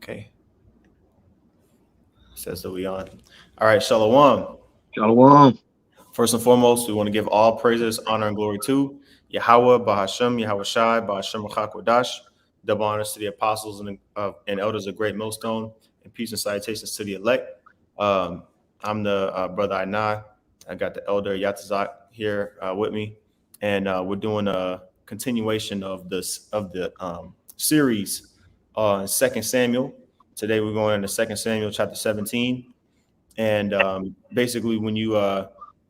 Okay, says that we on. All right, Shalom. Shalom. First and foremost, we want to give all praises, honor, and glory to Yahweh, Bahashem, Yahweh Shai, Bahashem Rachakwadash. Double honors to the apostles and elders of Great Millstone, and peace and salutations to the elect. Um, I'm the brother Ainah. I got the elder Yatazak here with me, and we're doing a continuation of the series on Second Samuel. Today we're going into Second Samuel chapter 17. And basically, when you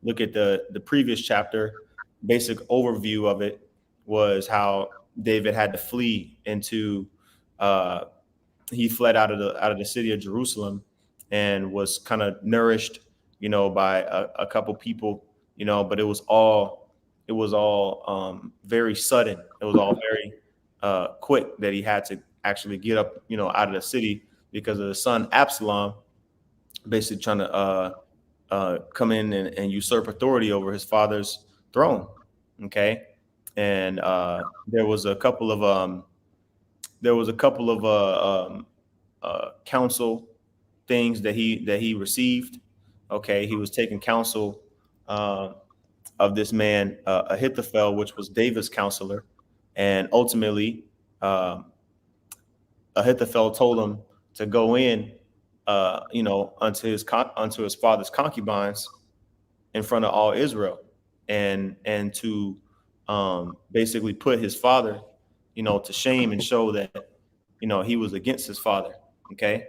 look at the previous chapter, basic overview of it was how David had to flee into uh, he fled out of the city of Jerusalem and was kind of nourished, by a couple people, but it was all very sudden. It was all very quick that he had to actually get up, out of the city because of the son Absalom basically trying to come in and usurp authority over his father's throne. Okay, and there was a couple of council things that he received. Okay, he was taking counsel uh, of this man Ahithophel, which was David's counselor, and ultimately um, Ahithophel told him to go in, unto his father's concubines in front of all Israel, and to basically put his father, to shame and show that, he was against his father. Okay,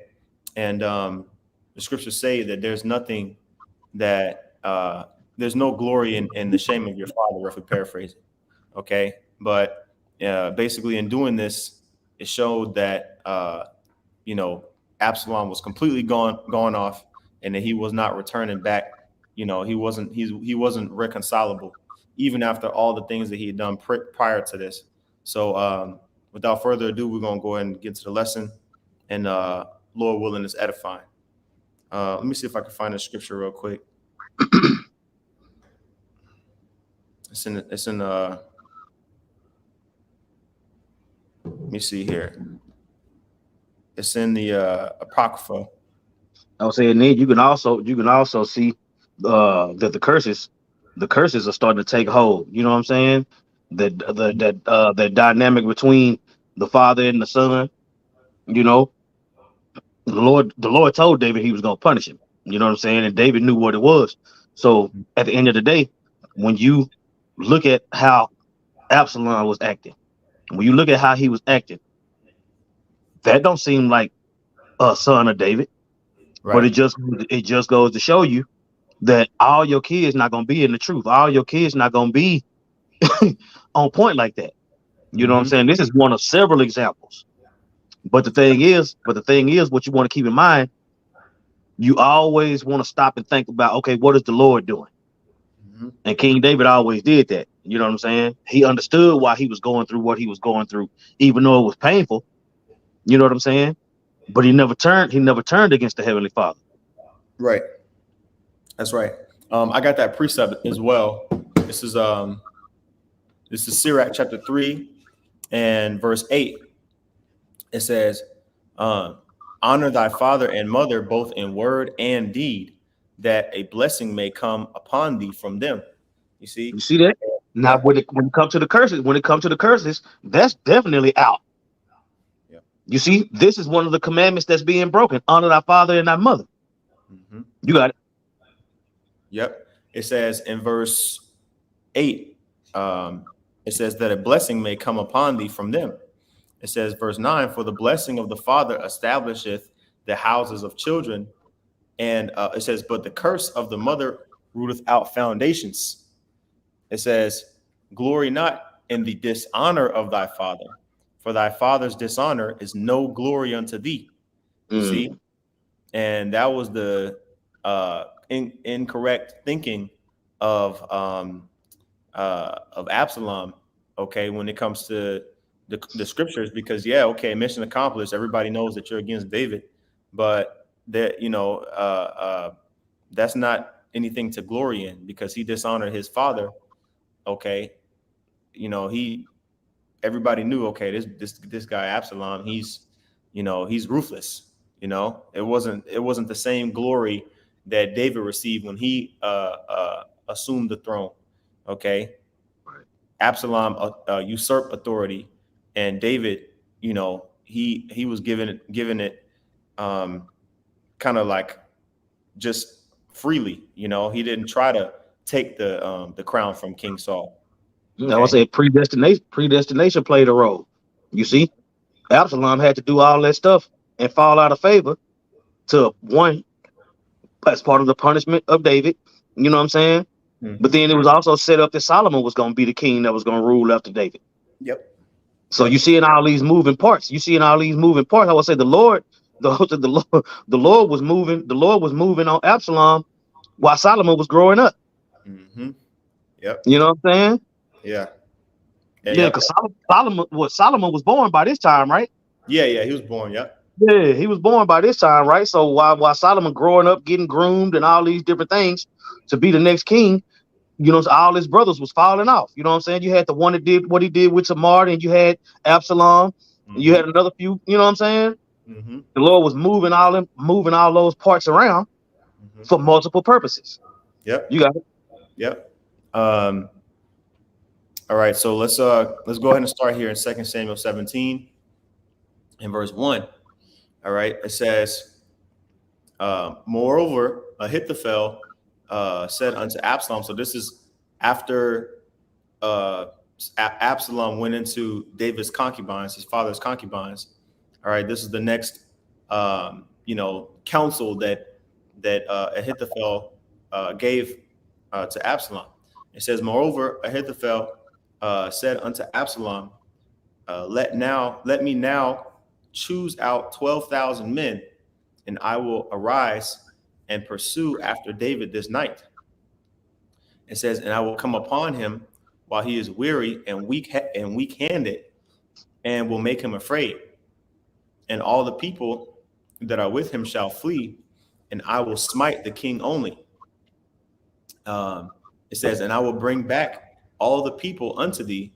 and the scriptures say that there's no glory in the shame of your father, if we paraphrase it. Okay, but basically in doing this, it showed that you know, Absalom was completely gone off, and that he was not returning back. He wasn't reconcilable, even after all the things that he had done prior to this. So, without further ado, we're gonna go ahead and get to the lesson, and Lord willing, is edifying. Let me see if I can find the scripture real quick. It's in. Let me see here. It's in the Apocrypha. I was saying, then you can also see that the curses are starting to take hold. You know what I'm saying? The dynamic between the father and the son. You know, the Lord told David he was going to punish him. You know what I'm saying? And David knew what it was. So at the end of the day, when you look at how Absalom was acting, when you look at how he was acting, that don't seem like a son of David. But Right. it just goes to show you that all your kids not gonna be in the truth. All your kids not gonna be on point like that. You know what I'm Hmm. saying? This is one of several examples. But the thing is, what you want to keep in mind, you always want to stop and think about, okay, what is the Lord doing? Hmm. And King David always did that. You know what I'm saying? He understood why he was going through what he was going through, even though it was painful. You know what I'm saying? But he never turned against the Heavenly Father. Right. That's right. I got that precept as well. This is um this is Sirach chapter 3 and verse 8. It says, um, honor thy father and mother both in word and deed, that a blessing may come upon thee from them. You You see? see that? Now, Yeah. when it comes to the curses, that's definitely out. Yeah. You see, this is one of the commandments that's being broken. Honor thy father and thy mother. Hmm. You got it. Yep. It says in verse 8, um, it says that a blessing may come upon thee from them. It says, verse 9, for the blessing of the father establisheth the houses of children. And it says, but the curse of the mother rooteth out foundations. It says, glory not in the dishonor of thy father, for thy father's dishonor is no glory unto thee. You see? Mm, And that was the incorrect thinking of Absalom. Okay, when it comes to the scriptures, because yeah, okay, mission accomplished. Everybody knows that you're against David, but that that's not anything to glory in because he dishonored his father. Okay, he everybody knew. Okay, this guy Absalom, he's ruthless. It wasn't the same glory that David received when he assumed the throne. Okay, Right. Absalom usurped authority, and David, he was given it kind of like just freely. He didn't try to take the crown from King Saul. I would Okay. say predestination played a role. You see, Absalom had to do all that stuff and fall out of favor to one as part of the punishment of David. You know what I'm saying? But Hmm. then it was also set up that Solomon was going to be the king that was going to rule after David. Yep. So you Yep. see in all these moving parts. I would say the Lord, the Lord was moving. The Lord was moving on Absalom while Solomon was growing up. Hmm. Yep. You know what I'm saying? Yeah. Yeah. Yeah, Yep. because Solomon was born by this time, right? Yeah. Yeah. He was born. Yep. Yeah, he was born by this time, right? So while Solomon growing up, getting groomed, and all these different things to be the next king, all his brothers was falling off. You know what I'm saying? You had the one that did what he did with Tamar, and you had Absalom, and you Hmm. had another few. You know what I'm saying? Hmm. The Lord was moving all those parts around Hmm. for multiple purposes. You Yep. got it. Yep. Um, all right. So let's go ahead and start here in 2 Samuel 17 in verse 1. All right. It says, moreover, Ahithophel said unto Absalom. So this is after uh, Absalom went into David's concubines, his father's concubines. All right, this is the next, counsel that Ahithophel gave to Absalom. It says, moreover, Ahithophel said unto Absalom, let me now choose out 12,000 men, and I will arise and pursue after David this night. It says, and I will come upon him while he is weary and weak handed, and will make him afraid. And all the people that are with him shall flee, and I will smite the king only. It says, and I will bring back all the people unto thee.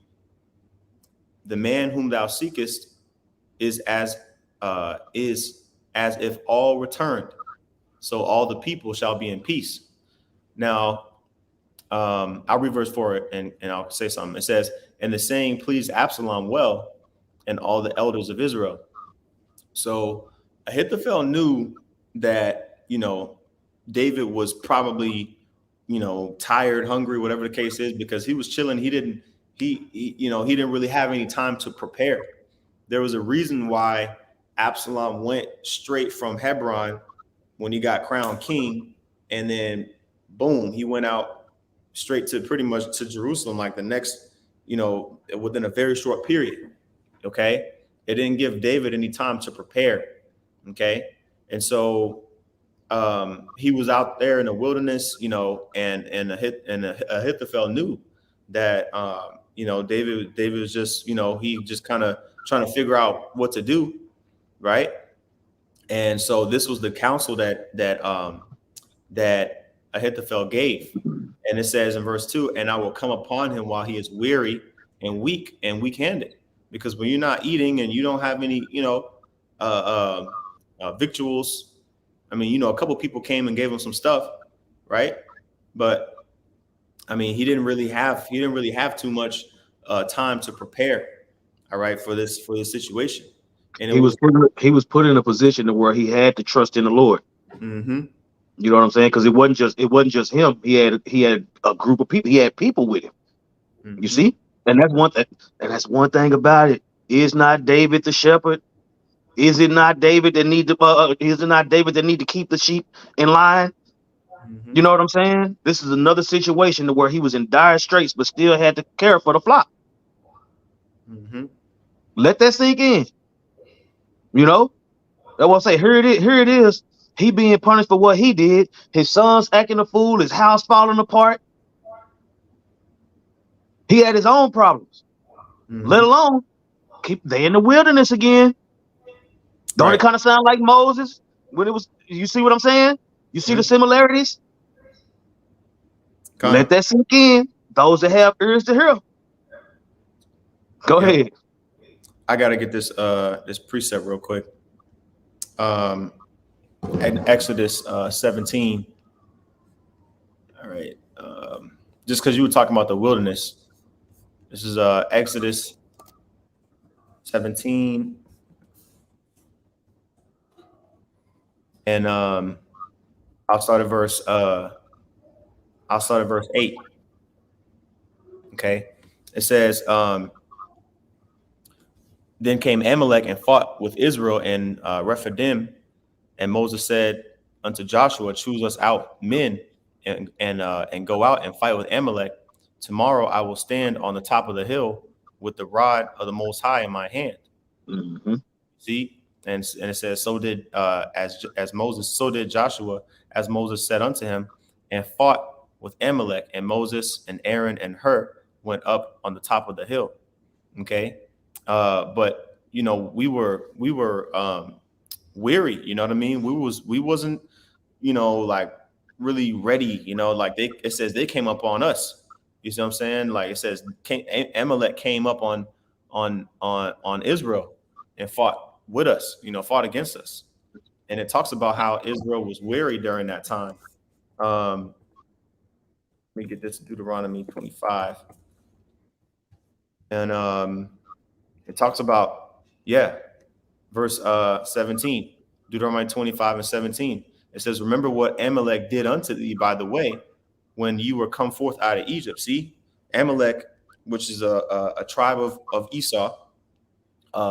The man whom thou seekest is as if all returned. So all the people shall be in peace. Now, I'll read verse 4 and I'll say something. It says, and the saying pleased Absalom well and all the elders of Israel. So Ahithophel knew that, David was probably, tired, hungry, whatever the case is, because he was chilling. He didn't really have any time to prepare. There was a reason why Absalom went straight from Hebron when he got crowned king, and then boom, he went out straight to pretty much to Jerusalem, like the next, within a very short period. Okay. It didn't give David any time to prepare. Okay. And so he was out there in the wilderness, and Ahithophel knew that David was just, he just kind of trying to figure out what to do, right? And so this was the counsel that Ahithophel gave. And it says in verse 2, and I will come upon him while he is weary and weak handed. Because when you're not eating and you don't have any, victuals, I mean, a couple people came and gave him some stuff, right? But I mean, he didn't really have too much time to prepare, all right, for this situation. And it He was was, put in a position to where he had to trust in the Lord. mm-hmm, You know what I'm saying? Because it wasn't just him. He had a group of people. He had people with him. You mm-hmm, see, and that's one thing about it. Is not David the shepherd? Is it not David that need to? Is it not David that need to keep the sheep in line? mm-hmm, You know what I'm saying? This is another situation to where he was in dire straits, but still had to care for the flock. mm-hmm. Let that sink in. You know, I will say, here it is. Here it is. He being punished for what he did. His sons acting a fool. His house falling apart. He had his own problems. Let Mm-hmm. alone keep they in the wilderness again. Don't it Right. kind of sound like Moses when it was? You see what I'm saying? You see the Yeah. similarities? Kind Let of. that sink in. Those that have ears to hear. Go Yep. ahead. I gotta get this precept real quick. um, in Exodus 17. All right. Just because you were talking about the wilderness, this is Exodus 17, and I'll start at verse uh, I'll start at verse 8. Okay, it says, "Then came Amalek and fought with Israel in Rephidim, and Moses said unto Joshua, Choose us out men and go out and fight with Amalek. Tomorrow I will stand on the top of the hill with the rod of the Most High in my hand." Mm-hmm. See, and it says, "So did as Moses, so did Joshua, as Moses said unto him, and fought with Amalek. And Moses and Aaron and Hur went up on the top of the hill." Okay, but we were weary. You know what I mean? We wasn't like really ready. Like it says they came up on us. You see what I'm saying? Like it says Amalek came up on Israel and fought with us. Fought against us. And it talks about how Israel was weary during that time. Um, Let me get this Deuteronomy 25, and it talks about, yeah, verse 17, Deuteronomy 25 and 17. It says, "Remember what Amalek did unto thee by the way when you were come forth out of Egypt." See, Amalek, which is a tribe of Esau,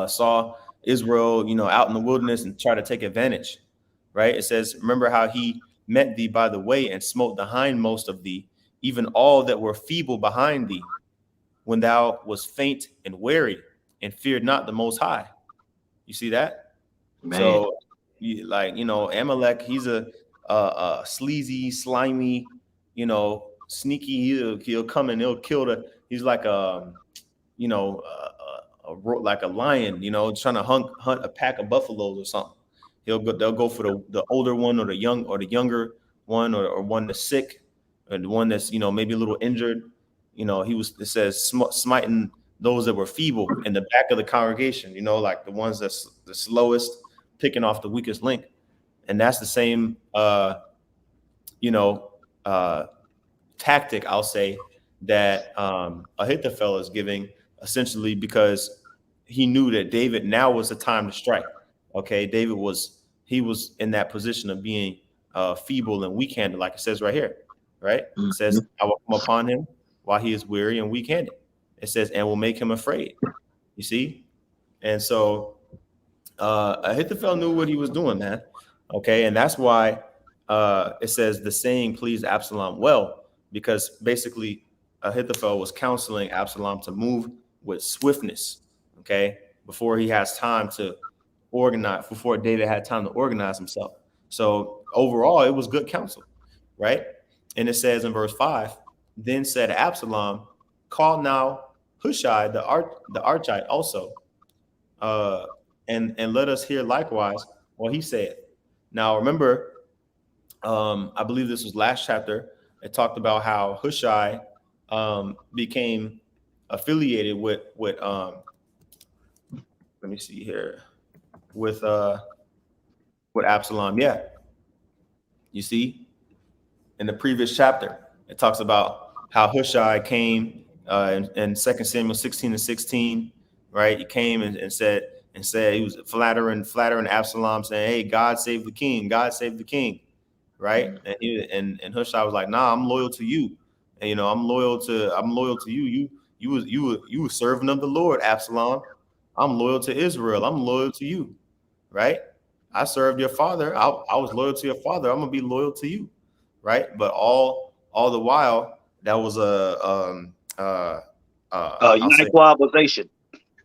saw Israel, out in the wilderness and tried to take advantage, right? It says, "Remember how he met thee by the way and smote the hindmost of thee, even all that were feeble behind thee, when thou was faint and weary, and feared not the Most High." You see that? Man. So, Amalek, he's a sleazy, slimy, sneaky. He'll come and he'll kill the. He's like like a lion, trying to hunt a pack of buffaloes or something. They'll go for the older one or the younger one, or one that's sick, or the one that's maybe a little injured. It says smiting those that were feeble in the back of the congregation, like the ones that's the slowest, picking off the weakest link. And that's the same you know uh tactic, I'll say, that Ahithophel is giving, essentially because he knew that David, now was the time to strike. Okay, David was in that position of being feeble and weak-handed, like it says right here. Right? It Mm-hmm. says, "I will come upon him while he is weary and weak-handed." It says, "And will make him afraid." You see? And so Ahithophel knew what he was doing, man. Okay, and that's why it says the saying pleased Absalom well, because basically Ahithophel was counseling Absalom to move with swiftness. Okay, before he has time to organize, before David had time to organize himself. So overall, it was good counsel, right? And it says in verse 5, "Then said Absalom, Call now Hushai the Archite also, uh, and let us hear likewise what he said." Now, remember, I believe this was last chapter. It talked about how Hushai became affiliated with let me see here, with Absalom. Yeah, you see, in the previous chapter, it talks about how Hushai came in 2 Samuel 16 and 16, right? He came and said he was flattering Absalom, saying, "Hey, God save the king, God save the king," right? And Hushai was like, "Nah, I'm loyal to you, and I'm loyal to you. You were servant of the Lord, Absalom. I'm loyal to Israel. I'm loyal to you, right? I served your father. I was loyal to your father. I'm gonna be loyal to you." Right? But all the while, that was I'll say, Equalization.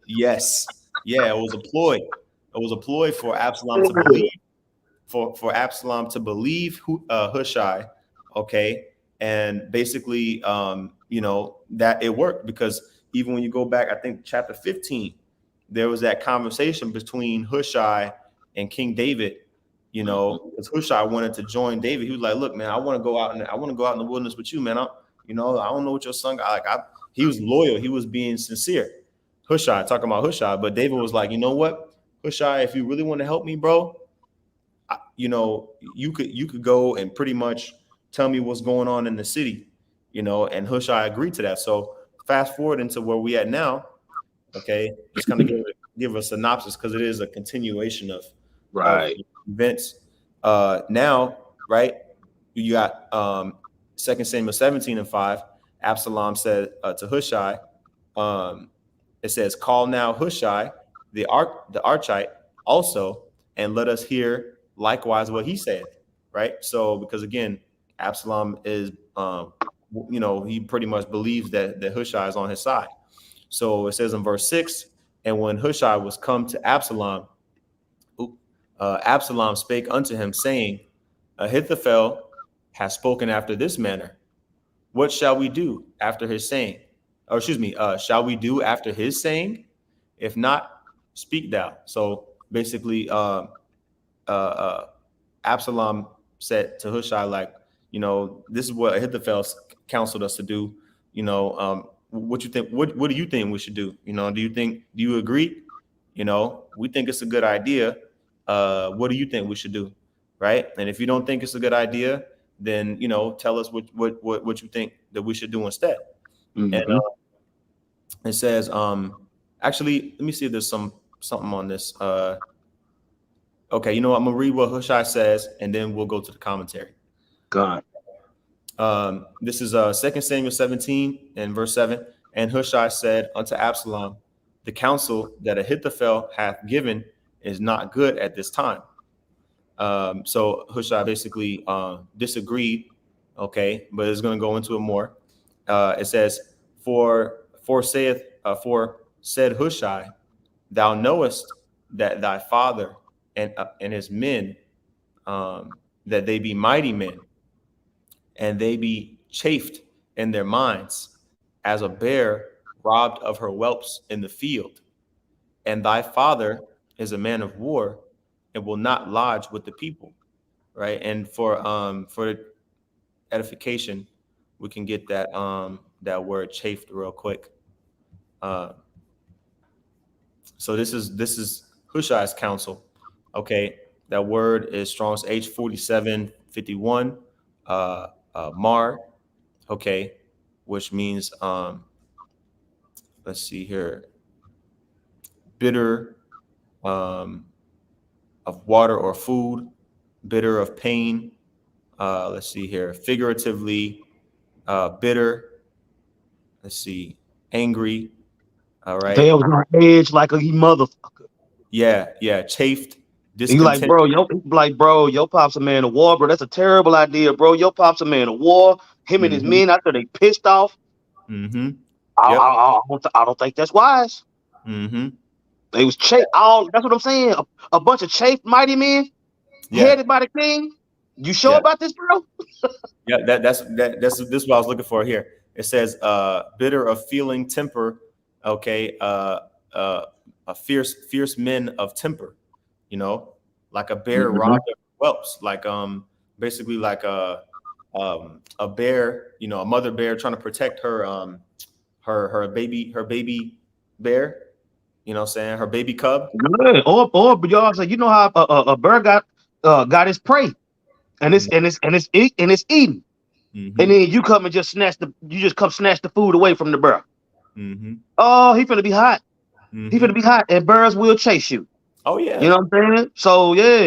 yes, yeah, it was a ploy. It was a ploy for Absalom to believe, for Absalom to believe Hushai, okay, and basically, that it worked, because even when you go back, I think chapter 15, there was that conversation between Hushai and King David. Because Hushai wanted to join David. He was like, "Look, man, I want to go out in the wilderness with you, man. I don't know what your son got." He was loyal. He was being sincere. Hushai, talking about Hushai, but David was like, "You know what, Hushai, if you really want to help me, bro, you could go and pretty much tell me what's going on in the city, and Hushai agreed to that. So fast forward into where we at now. Okay, just kind of give a synopsis because it is a continuation of Right. events. Now, right, you got 2 Samuel 17:5. Absalom said to Hushai, um, it says, "Call now Hushai, the Archite, also, and let us hear likewise what he said." Right. So, because again, Absalom is, he pretty much believes that Hushai is on his side. So it says in verse 6, and when Hushai was come to Absalom, Absalom spake unto him, saying, Ahithophel has spoken after this manner. What shall we do after his saying? Or excuse me, shall we do after his saying? If not, speak thou. So basically, uh, Absalom said to Hushai, like, this is what Ahithophel counseled us to do. What you think? What do you think we should do? Do you agree? We think it's a good idea. What do you think we should do? Right? And if you don't think it's a good idea, then tell us what you think that we should do instead. And Mm-hmm. it says, actually, let me see if there's something on this. Okay, I'm gonna read what Hushai says, and then we'll go to the commentary. God. This is 2 Samuel 17 and verse 7. And Hushai said unto Absalom, the counsel that Ahithophel hath given is not good at this time. So Hushai basically disagreed. Okay, but it's going to go into it more. It says, For said Hushai, thou knowest that thy father and his men, that they be mighty men, and they be chafed in their minds, as a bear robbed of her whelps in the field. And thy father is a man of war, and will not lodge with the people. Right. And for edification, we can get that word chafed real quick. Uh, so this is Hushai's counsel. Okay, that word is Strong's H4751, mar. Okay, which means let's see here, bitter, um, of water or food, bitter of pain. Let's see here, figuratively, bitter. Let's see, angry. All right. They was on edge like a motherfucker. Yeah, chafed, And you discontent. like, bro, your pop's a man of war, bro. That's a terrible idea, bro. Your pop's a man of war. Him and his Mm-hmm. men after they pissed off. Mm-hmm. I, Yep. I, I, I don't think that's wise. Mm-hmm. They was chafed. All that's what I'm saying. A bunch of chafed mighty men Yeah. headed by the king. You sure Yeah. about this, bro? Yeah. That's this is what I was looking for here. It says bitter of feeling, temper. Okay. Uh a fierce men of temper, you know, like a bear Mm-hmm. robbed of whelps, like basically like a bear, a mother bear trying to protect her baby bear, what I'm saying, her baby cub. Good. But y'all say, you know how a bird got his prey and it's eating, and Mm-hmm. then you come and just snatch the food away from the bird. Mm-hmm. Oh, he finna be hot. He Mm-hmm. finna be hot, and birds will chase you. Oh You yeah. know what I'm saying? So yeah,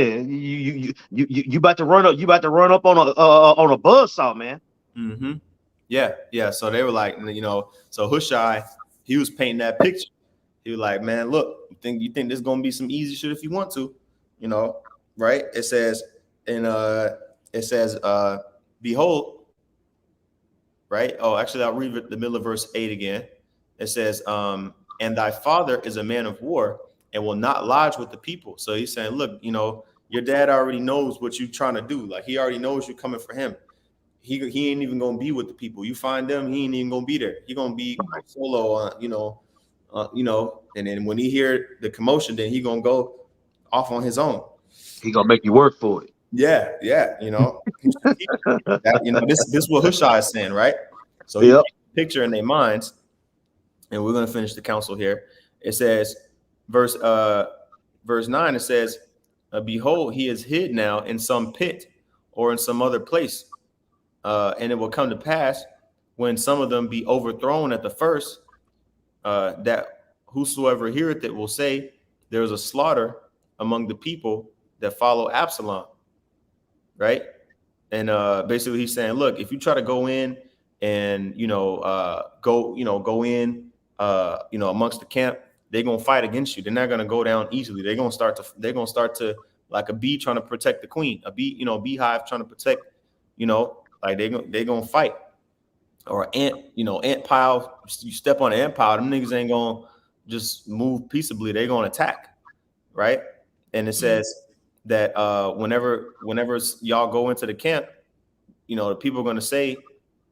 you about to run up. You about to run up on a buzzsaw, man. Mm-hmm. Yeah. So they were like, so Hushai, he was painting that picture. He was like, man, look, you think this is gonna be some easy shit if you want to, you know, right? It says, behold, right? Oh, actually, I'll read the middle of verse 8 again. It says, and thy father is a man of war and will not lodge with the people. So he's saying, look, your dad already knows what you're trying to do. Like, he already knows you're coming for him. He ain't even gonna be with the people. You find them, he ain't even gonna be there. He gonna be solo, and then when he hear the commotion, then he gonna go off on his own. He gonna make you work for it. Yeah, that, this is what Hushai is saying, right? So he Yep. paints a picture in their minds, and we're gonna finish the council here. It says, verse 9. It says, Behold, he is hid now in some pit or in some other place. And it will come to pass when some of them be overthrown at the first, that whosoever heareth it will say, there is a slaughter among the people that follow Absalom, right? And basically he's saying, look, if you try to go in and go in amongst the camp, they're gonna fight against you. They're not gonna go down easily. They're gonna start to like a bee trying to protect the queen, a bee, beehive trying to protect, like they're gonna fight. Or ant pile. You step on an ant pile, them niggas ain't gonna just move peaceably. They're gonna attack, right? And it says that whenever y'all go into the camp, the people are gonna say,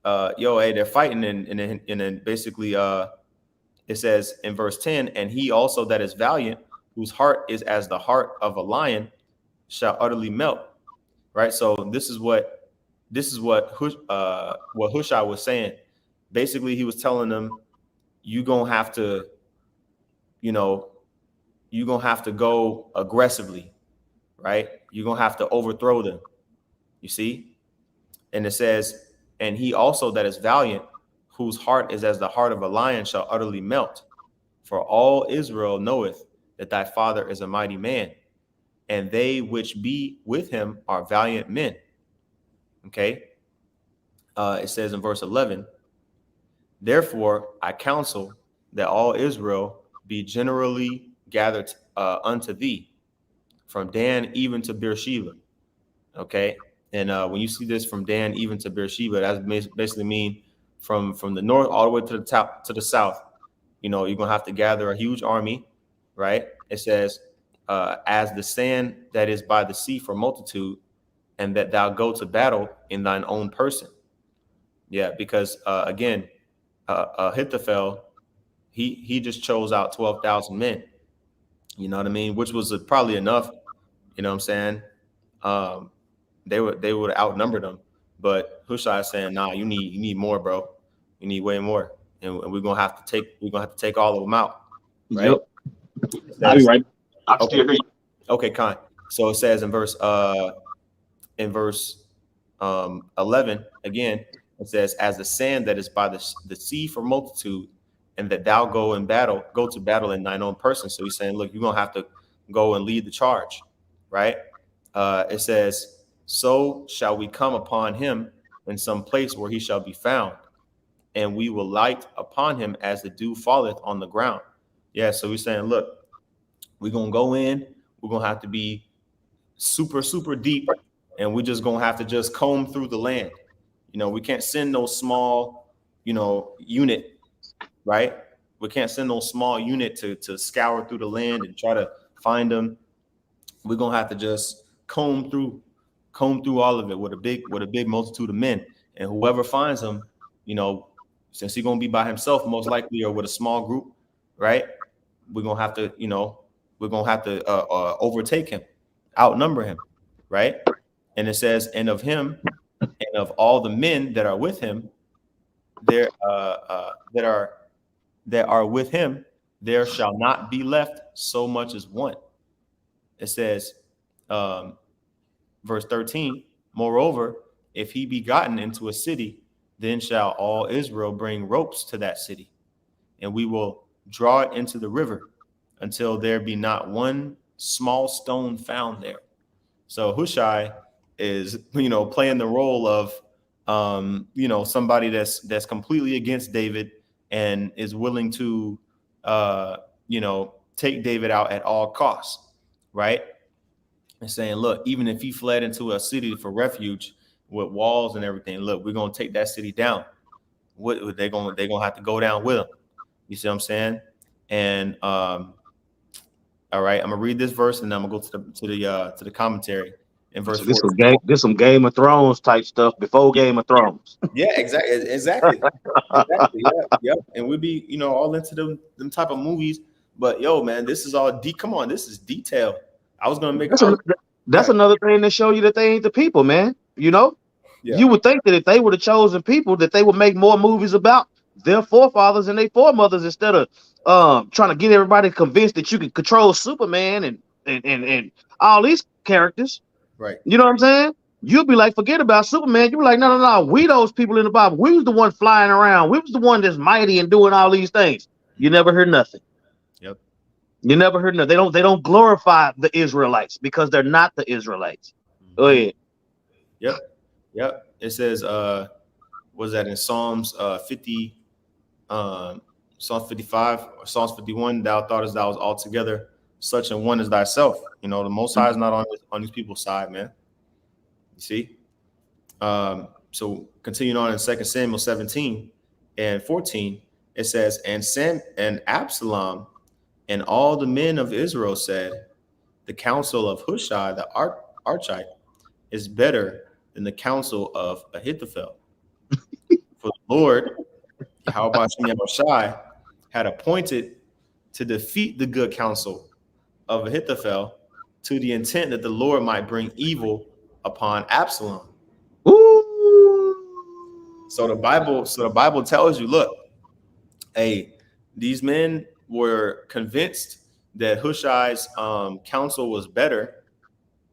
"Yo, hey, they're fighting," and then basically, it says in verse 10, and he also that is valiant, whose heart is as the heart of a lion, shall utterly melt. Right. So what Hushai was saying. Basically, he was telling them, you gonna have to, go aggressively, right? You're gonna have to overthrow them. You see? And it says, and he also that is valiant, whose heart is as the heart of a lion, shall utterly melt. For all Israel knoweth that thy father is a mighty man, and they which be with him are valiant men. Okay. It says in verse 11, therefore I counsel that all Israel be generally gathered unto thee, from Dan even to Beersheba. Okay. And when you see this, from Dan even to Beersheba, that basically mean from the north all the way to the top to the south. You're gonna have to gather a huge army, right? It says, as the sand that is by the sea for multitude, and that thou go to battle in thine own person. Yeah, because again, Ahithophel, he just chose out 12,000 men. You know what I mean? Which was probably enough. You know what I'm saying? They would have outnumbered them, but Hushai is saying, nah, you need more, bro. You need way more, and we're gonna have to take all of them out, right? Yep. I'll be right. I can Okay. still hear you. Okay, kind. So it says in verse 11 again, it says, as the sand that is by the sea for multitude, and that thou go to battle in thine own person. So he's saying, look, you're gonna have to go and lead the charge, right? It says, so shall we come upon him in some place where he shall be found, and we will light upon him as the dew falleth on the ground. Yeah, so he's saying, look, we're gonna go in, we're gonna have to be super, super deep, and we're just gonna have to just comb through the land. We can't send no small, unit, right? We can't send no small unit to scour through the land and try to find them. We're gonna have to just comb through all of it with a big multitude of men, and whoever finds them, since he's gonna be by himself most likely or with a small group, right? We're gonna have to, overtake him, outnumber him, right? And it says, and of him and of all the men that are with him, that are with him, there shall not be left so much as one. It says, verse 13, moreover, if he be gotten into a city, then shall all Israel bring ropes to that city, and we will draw it into the river until there be not one small stone found there. So Hushai is, playing the role of, somebody that's completely against David and is willing to, take David out at all costs, right? And saying, look, even if he fled into a city for refuge with walls and everything, look, we're gonna take that city down. What they're gonna have to go down with him. You see what I'm saying? And all right, I'm gonna read this verse and then I'm gonna go to the commentary in verse So 14. this some Game of Thrones type stuff before Game of Thrones. Yeah, exactly. Yeah. And we'd be, all into them type of movies. But yo, man, this is all come on, this is detailed. I was gonna make That's another thing that show you that they ain't the people, man. Yeah. You would think that if they were the chosen people, that they would make more movies about their forefathers and their foremothers instead of trying to get everybody convinced that you can control Superman and and all these characters. Right. You know what I'm saying? You'll be like, forget about Superman. You'll be like, no, no, no. We those people in the Bible. We was the one flying around. We was the one that's mighty and doing all these things. You never heard nothing. Yep. You never heard nothing. They don't glorify the Israelites because they're not the Israelites. Go ahead. Yep. Yep. It says, was that in Psalms 50, Psalms 55 or Psalms 51? Thou thoughtest thou was altogether such an one as thyself. You know, the Most High is not on these people's side, man. You see? So continuing on in 2 Samuel 17 and 14, it says, and Absalom and all the men of Israel said, the counsel of Hushai the Archite is better than the counsel of Ahithophel. For the Lord, Yahweh Shai, had appointed to defeat the good counsel of Ahithophel to the intent that the Lord might bring evil upon Absalom. Ooh. So the Bible tells you, look, hey, these men were convinced that Hushai's counsel was better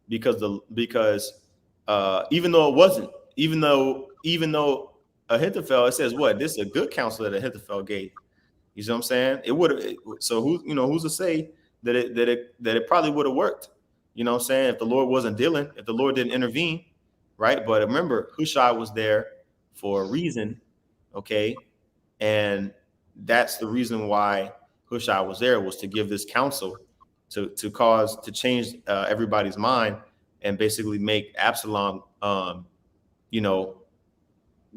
because even though it wasn't, even though Ahithophel, it says what? This is a good counsel that Ahithophel gave. You see what I'm saying? It would have. So who's to say that it probably would have worked? You know what I'm saying? If the Lord wasn't dealing, if the Lord didn't intervene, right? But remember, Hushai was there for a reason, okay? And that's the reason why Hushai was there, was to give this counsel to change everybody's mind and basically make Absalom,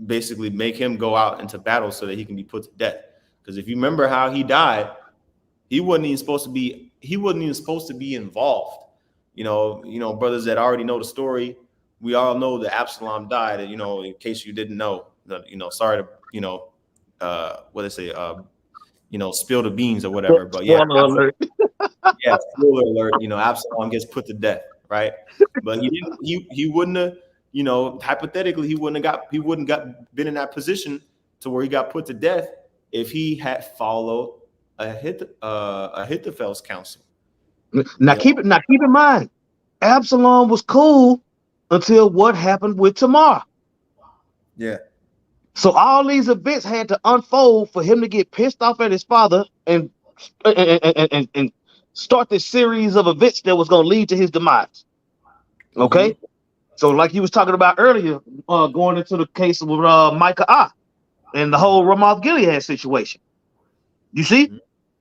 basically make him go out into battle so that he can be put to death. Because if you remember how he died, he wasn't even supposed to be involved. Brothers that already know the story, we all know that Absalom died. And, in case you didn't know, sorry to, what they say, spill the beans or whatever. But yeah, spoiler alert. Absalom gets put to death, right? But he wouldn't have, hypothetically, he wouldn't been in that position to where he got put to death if he had followed Ahithophel's counsel. Now keep in mind, Absalom was cool until what happened with Tamar. Yeah. So all these events had to unfold for him to get pissed off at his father and start this series of events that was going to lead to his demise. Okay. Mm-hmm. So like you was talking about earlier, going into the case with Micah and the whole Ramoth Gilead situation. You see, mm-hmm.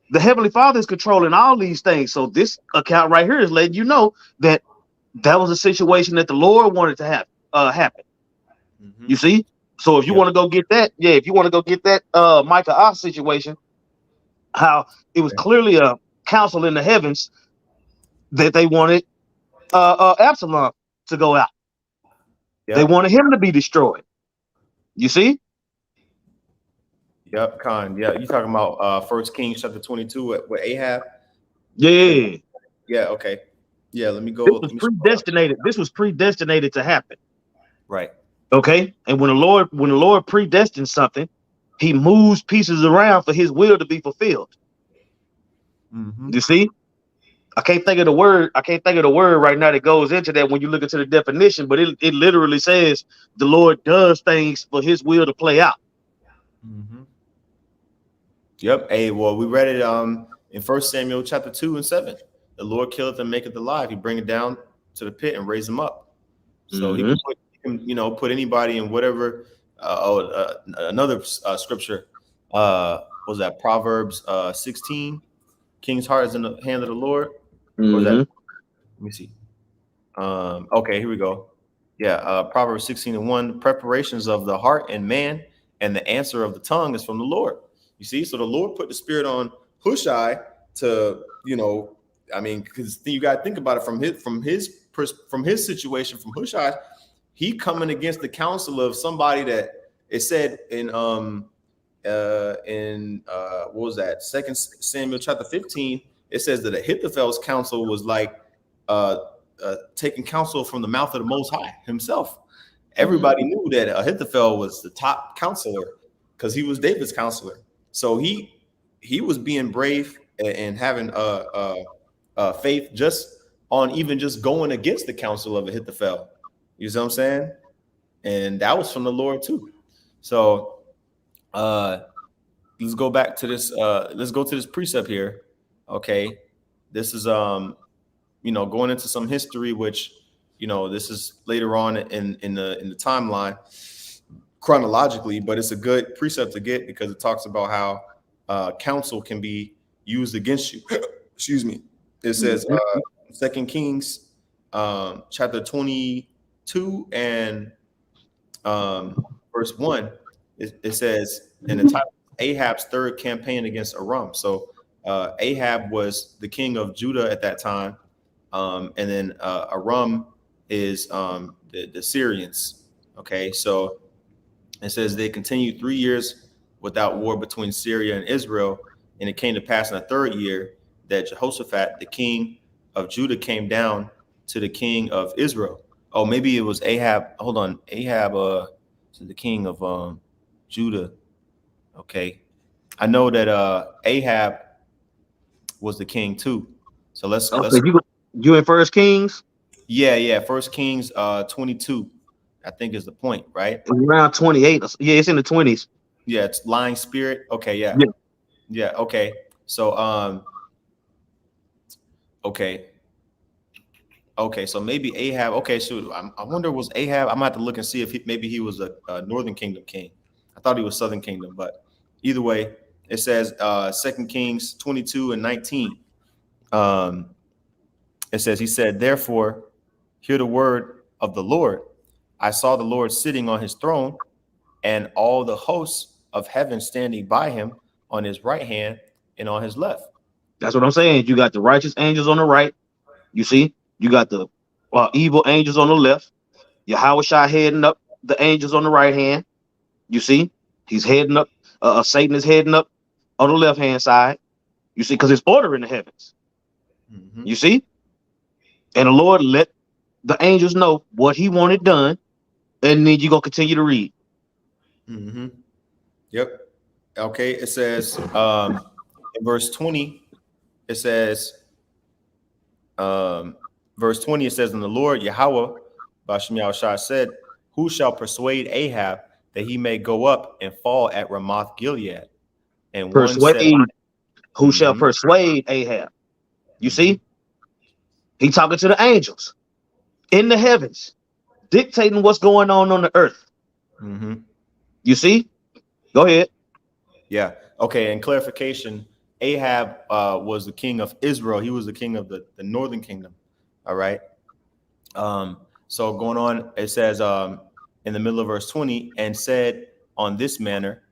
The Heavenly Father is controlling all these things. So this account right here is letting you know that was a situation that the Lord wanted to happen. Mm-hmm. You see? So if you want to go get that, Micah situation, how it was clearly a council in the heavens that they wanted Absalom to go out. Yep. They wanted him to be destroyed. You see? Yep, Khan. Yeah, you talking about 1 Kings chapter 22 with Ahab? Yeah. Yeah. Okay. Yeah. Let me go. This was predestinated. This was predestinated to happen. Right. Okay. And when the Lord predestines something, He moves pieces around for His will to be fulfilled. Mm-hmm. You see? I can't think of the word right now that goes into that when you look into the definition, but it literally says the Lord does things for His will to play out. Mm-hmm. Yep. Hey, well, we read it in 1 Samuel chapter 2 and 7. The Lord killeth and maketh alive. He bring it down to the pit and raise them up. So mm-hmm. He can put anybody in whatever. Another scripture was that Proverbs 16. King's heart is in the hand of the Lord. Mm-hmm. Or is that? Let me see. Okay, here we go. Yeah, Proverbs 16 and 1. Preparations of the heart and man, and the answer of the tongue is from the Lord. You see, so the Lord put the spirit on Hushai to, because you got to think about it from his situation, from Hushai, he coming against the counsel of somebody that it said in what was that? 2 Samuel chapter 15. It says that Ahithophel's counsel was like taking counsel from the mouth of the Most High himself. Everybody knew that Ahithophel was the top counselor because he was David's counselor. So he was being brave and having faith just on even just going against the counsel of Ahithophel. You see what I'm saying? And that was from the Lord too. So let's go back to this. Let's go to this precept here. Okay, this is going into some history, which this is later on in the timeline chronologically, but it's a good precept to get because it talks about how counsel can be used against you. Excuse me. It says Second Kings chapter 22 and verse 1. It says in the title, Ahab's third campaign against Aram. So Ahab was the king of Judah at that time, and then Aram is the Syrians. Okay, so it says they continued 3 years without war between Syria and Israel, and it came to pass in the third year that Jehoshaphat, the king of Judah, came down to the king of Israel. Oh, maybe it was Ahab. Hold on, Ahab, to the king of Judah. Okay, I know that Ahab was the king too. So let's Okay, you in First Kings yeah. First Kings 22, I think is the point, right? around 28. Yeah, it's in the 20s. Yeah, it's lying spirit. Okay, yeah. Yeah. Yeah, okay. So okay. Okay, so maybe Ahab. Okay, so I wonder was Ahab. I'm gonna have to look and see if maybe he was a Northern Kingdom king. I thought he was Southern Kingdom, but either way, it says Second Kings 22 and 19. Um, it says he said, "Therefore, hear the word of the Lord. I saw the Lord sitting on his throne, and all the hosts of heaven standing by him on his right hand and on his left." That's what I'm saying. You got the righteous angels on the right. You see, you got the evil angels on the left. Yahweh Shai heading up the angels on the right hand. You see, he's heading up. Satan is heading up on the left hand side. You see, because it's order in the heavens. Mm-hmm. You see, and the Lord let the angels know what He wanted done, and then you're gonna continue to read. Mm-hmm. Yep. Okay. It says in verse 20, it says, verse 20, it says, "And the Lord Yahweh, Bashem Yahushua, said, Who shall persuade Ahab that he may go up and fall at Ramoth Gilead? And one said, Persuade. Who shall mm-hmm, persuade Ahab? You mm-hmm, see, he talking to the angels in the heavens, dictating what's going on the earth. mm-hmm. You see, go ahead. Yeah. Okay. And clarification, Ahab was the king of Israel. He was the king of the northern kingdom. All right. So going on, it says in the middle of verse 20, and said on this manner,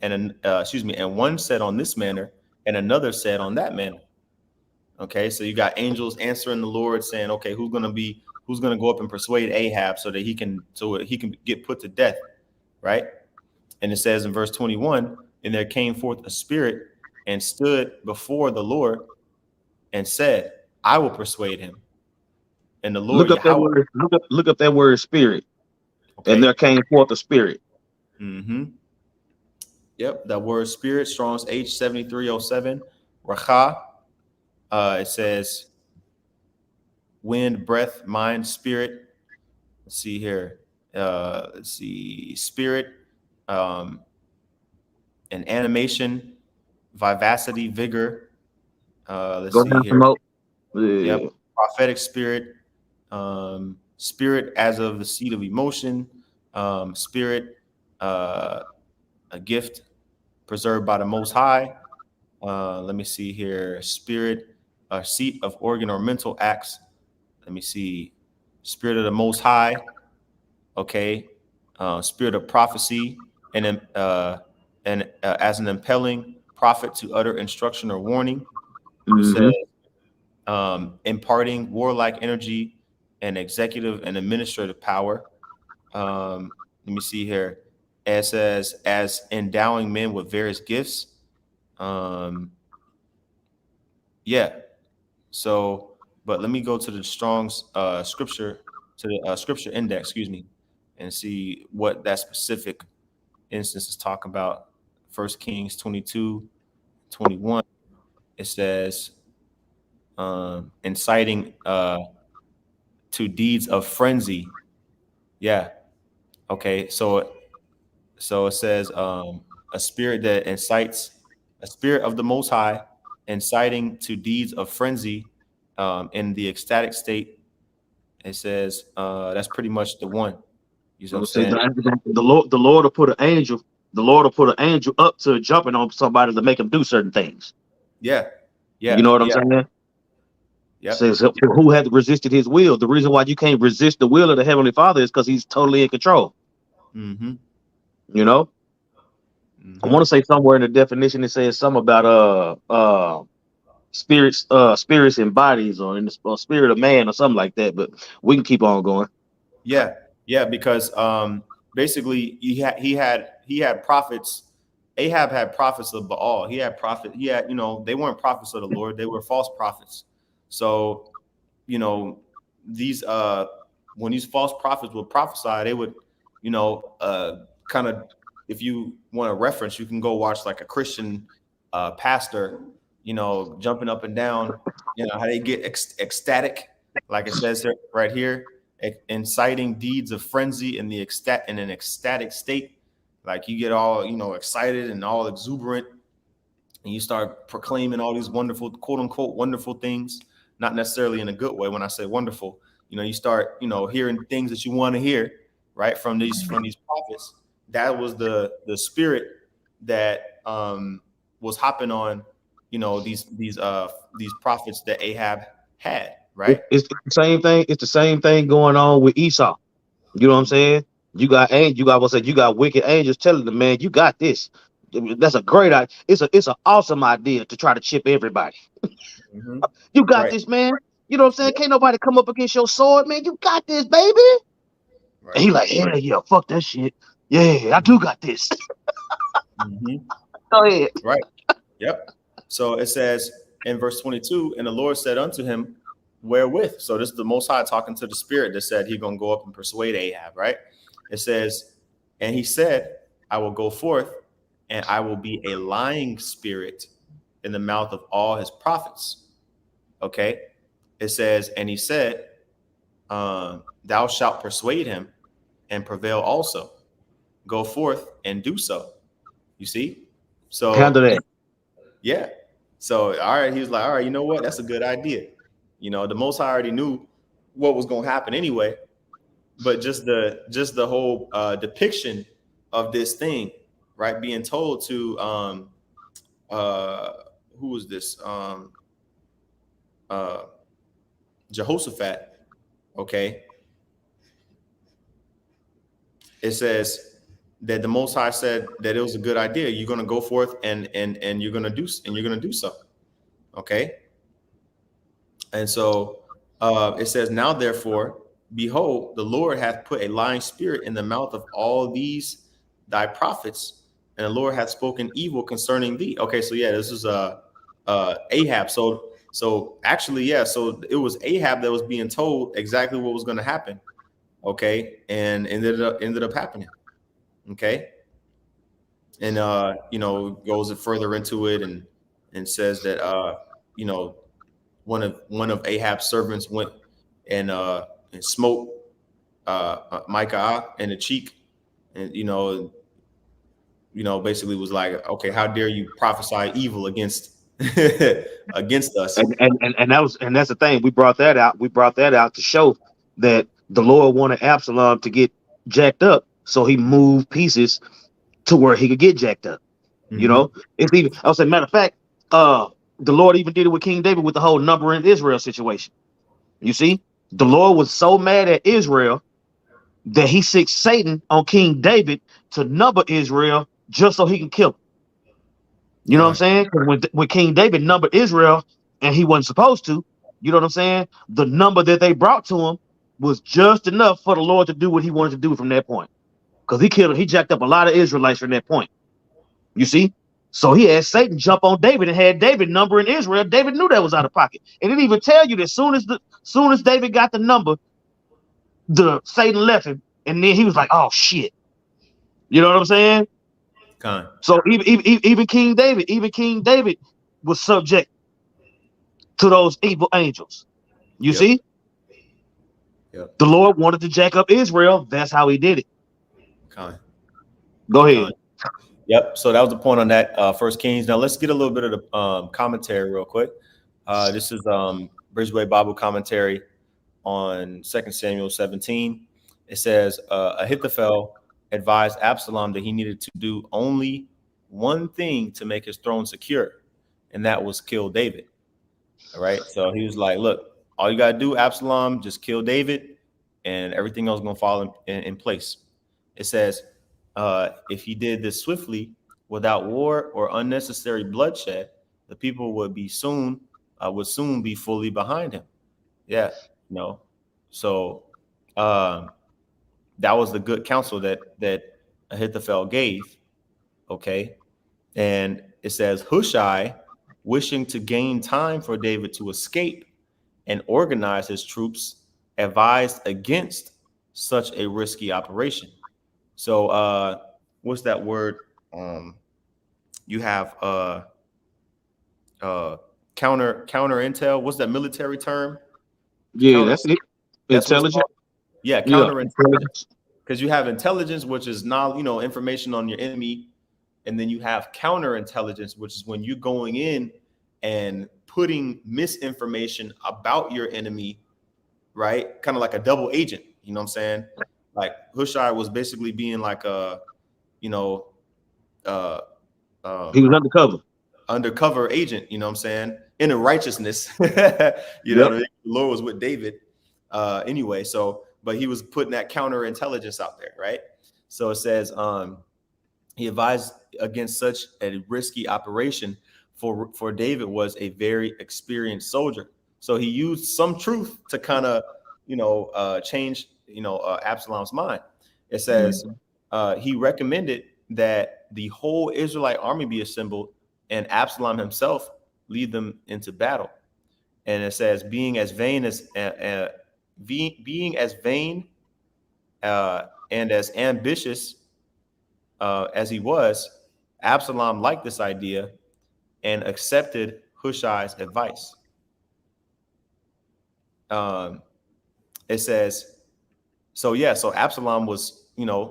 and one said on this manner, and another said on that manner. Okay, so you got angels answering the Lord, saying, okay, who's gonna go up and persuade Ahab so that he can get put to death, right? And it says in verse 21, and there came forth a spirit and stood before the Lord and said, I will persuade him. And the Look Lord up that Yahweh, word. Look up that word spirit. And okay. there came forth a spirit. Mm-hmm. Yep, that word spirit, Strong's H7307, Racha. It says wind, breath, mind, spirit. Let's see here. Let's see, spirit, um, and animation, vivacity, vigor. Let's Go see down here. some more. Yep, Yeah. prophetic spirit, spirit as of the seed of emotion, spirit, a gift preserved by the Most High. Let me see here. Spirit, a seat of organ or mental acts. Let me see. Spirit of the Most High. Okay. Spirit of prophecy, and as an impelling prophet to utter instruction or warning. It says Mm-hmm. imparting warlike energy and executive and administrative power. Let me see here. It says as endowing men with various gifts. Um, yeah. So, but let me go to the Strong's scripture, to the scripture index, excuse me, and see what that specific instance is talking about. First Kings 22, 21. It says, inciting to deeds of frenzy. Yeah. Okay. So it says a spirit that incites, a spirit of the Most High, inciting to deeds of frenzy in the ecstatic state. It says that's pretty much the one. You know what I'm See, saying? the Lord will put an angel. The Lord will put an angel up to jumping on somebody to make them do certain things. Yeah. You Yeah. know what I'm Yeah. saying? Yep. Says who had resisted his will. The reason why you can't resist the will of the Heavenly Father is because he's totally in control. Mm-hmm. You know, I Mm-hmm. want to say somewhere in the definition it says something about spirits and bodies, or in the spirit of man, or something like that. But we can keep on going. Yeah, yeah, because basically he had prophets. Ahab had prophets of Baal. He had prophet. He had, they weren't prophets of the Lord. They were false prophets. So, you know, these when these false prophets would prophesy, they would, kind of, if you want a reference, you can go watch like a Christian pastor, jumping up and down. You know how they get ecstatic, like it says here, right here, inciting deeds of frenzy in an ecstatic state. Like you get all, excited and all exuberant, and you start proclaiming all these wonderful, quote unquote, wonderful things, not necessarily in a good way. When I say wonderful, you start, hearing things that you want to hear, right, from these prophets. That was the spirit that was hopping on, these prophets that Ahab had, right? It's the same thing. It's the same thing going on with Esau. You know what I'm saying? You got wicked angels telling the man, you got this. That's a great idea. It's an awesome idea to try to chip everybody. Hmm. You got Right. this, man. You know what I'm saying? Yep. Can't nobody come up against your sword, man. You got this, baby. And Right. he like, hell yeah, fuck that shit. Yeah, I do got this. Hmm. Go ahead. Right. Yep. So it says in verse 22, and the Lord said unto him, wherewith? So this is the Most High talking to the spirit that said he's going to go up and persuade Ahab, right? It says, and he said, I will go forth and I will be a lying spirit in the mouth of all his prophets. Okay. It says, and he said, thou shalt persuade him and prevail also. Go forth and do so. You see? Handle So that. yeah. So all right, he was like, all right, you know what? That's a good idea. The Most High already knew what was going to happen anyway, but just the whole depiction of this thing, right? Being told to uh who was this? Uh Jehoshaphat, okay? It says that the Most High said that it was a good idea. You're going to go forth and you're going to do so, okay? And so it says, now therefore, behold, the Lord hath put a lying spirit in the mouth of all these thy prophets, and the Lord hath spoken evil concerning thee. Okay, so yeah, this is Ahab. So actually, yeah, so it was Ahab that was being told exactly what was going to happen. Okay, and ended up happening. Okay, and goes further into it and says that you know one of Ahab's servants went and smote Micah in the cheek, and basically was like, okay, how dare you prophesy evil against against us? And that's the thing. We brought that out. We brought that out to show that the Lord wanted Absalom to get jacked up, so he moved pieces to where he could get jacked up. You Hmm. know, it's even. I was saying, matter of fact, the Lord even did it with King David with the whole number in Israel situation. You see, the Lord was so mad at Israel that he sent Satan on King David to number Israel just so he can kill him. You know what I'm Con. saying? 'Cause when King David numbered Israel and he wasn't supposed to, you know what I'm saying? The number that they brought to him was just enough for the Lord to do what he wanted to do from that point. Because he jacked up a lot of Israelites from that point. You see? So he had Satan jump on David and had David number in Israel. David knew that was out of pocket. It didn't even tell you that soon as David got the number, the Satan left him, and then he was like, "Oh shit," you know what I'm saying? Con. So even King David was subject to those evil angels. You Yep. see, Yep. the Lord wanted to jack up Israel. That's how he did it. Con. Go Con. ahead. Yep. So that was the point on that First Kings. Now let's get a little bit of the commentary real quick. This is Bridgeway Bible commentary on 2 Samuel 17. It says Ahithophel advised Absalom that he needed to do only one thing to make his throne secure, and that was kill David. All right. So he was like, look, all you got to do, Absalom, just kill David, and everything else is going to fall in place. It says, if he did this swiftly, without war or unnecessary bloodshed, the people would soon be fully behind him. Yeah, no. So um, that was the good counsel that Ahithophel gave. Okay, and it says Hushai, wishing to gain time for David to escape and organize his troops, advised against such a risky operation. So what's that word? You have uh, counter intel. What's that military term? Yeah, Counter. that's it. That's what it's Intelligent. called. Yeah, Yeah, counter intelligence. because you have intelligence, which is now information on your enemy, and then you have counterintelligence, which is when you're going in and putting misinformation about your enemy, right? Kind of like a double agent. You know what I'm saying? Like Hushai was basically being like a, you know, uh, He um, was undercover. undercover agent. You know what I'm saying? In a righteousness, Yep. the Lord was with David anyway. So, but he was putting that counterintelligence out there, right? So it says, he advised against such a risky operation, for David was a very experienced soldier. So he used some truth to kind of change Absalom's mind. It says he recommended that the whole Israelite army be assembled and Absalom himself lead them into battle. And it says being as vain and as ambitious as he was, Absalom liked this idea and accepted Hushai's advice. Um, it says, so Absalom was,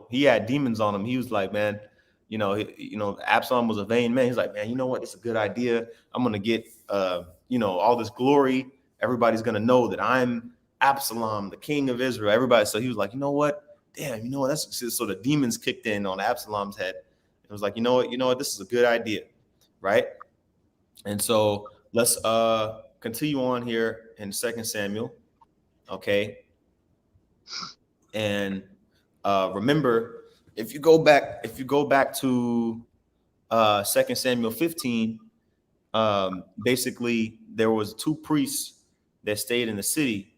he had demons on him. He was like, man, Absalom was a vain man. He's like, man, you know what? It's a good idea. I'm going to get, all this glory. Everybody's going to know that I'm Absalom, the king of Israel. Everybody. So he was like, you know what? Damn, that's so the demons kicked in on Absalom's head. It was like, you know what? This is a good idea. Right. And so let's continue on here in 2 Samuel. Okay. And remember, if you go back to 2 Samuel 15, basically there was two priests that stayed in the city,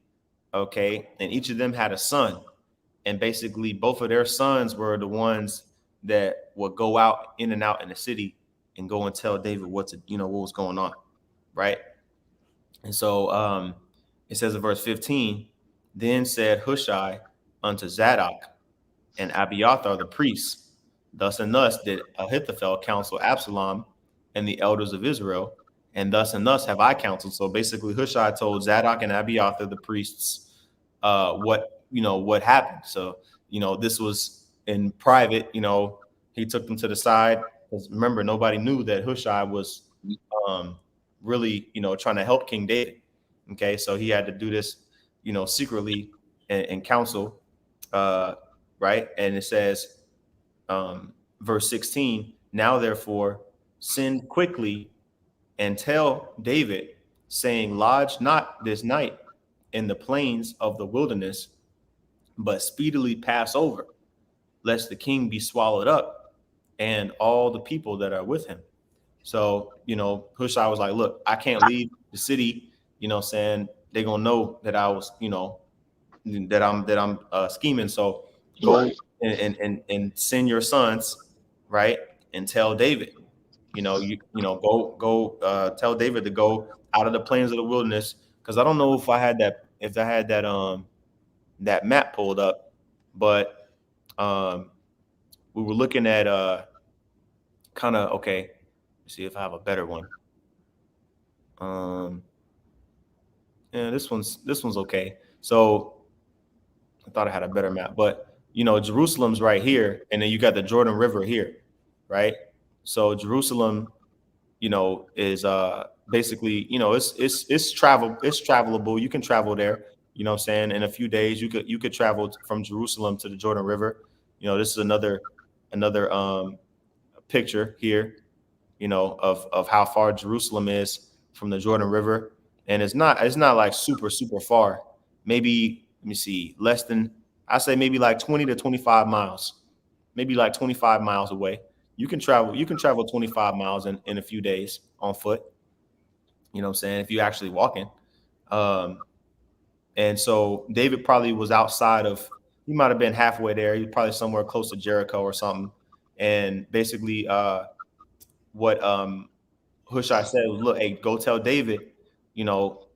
okay, and each of them had a son, and basically both of their sons were the ones that would go out in and out in the city and go and tell David what was going on, right? And so it says in verse 15, then said Hushai unto Zadok and Abiathar the priests, thus and thus did Ahithophel counsel Absalom and the elders of Israel, and thus have I counseled. So basically, Hushai told Zadok and Abiathar the priests what happened. So this was in private. He took them to the side because remember nobody knew that Hushai was um, really trying to help King David. Okay, so he had to do this secretly and counsel, uh, right? And it says, verse 16, now therefore send quickly and tell David, saying, lodge not this night in the plains of the wilderness, but speedily pass over, lest the king be swallowed up and all the people that are with him. So, Hushai was like, look, I can't leave the city, saying they're gonna know that I was, that I'm scheming. So go Right. and send your sons, right? And tell David, go tell David to go out of the plains of the wilderness. Because I don't know if I had that map pulled up, but we were looking at kind of okay. Let's see if I have a better one. Um, Yeah, this one's okay. So I thought I had a better map, but Jerusalem's right here, and then you got the Jordan River here, right? So Jerusalem, is basically, it's travelable. You can travel there. You know what I'm saying? In a few days, you could travel from Jerusalem to the Jordan River. This is another picture here, of how far Jerusalem is from the Jordan River, and it's not like super super far. Maybe let me see, less than, I say maybe like 20 to 25 miles, maybe like 25 miles away. You can travel 25 miles in a few days on foot. You know what I'm saying? If you're actually walking. Um, and so David probably was outside of. He might have been halfway there. He was probably somewhere close to Jericho or something. And basically, what Hushai said was, look, hey, go tell David,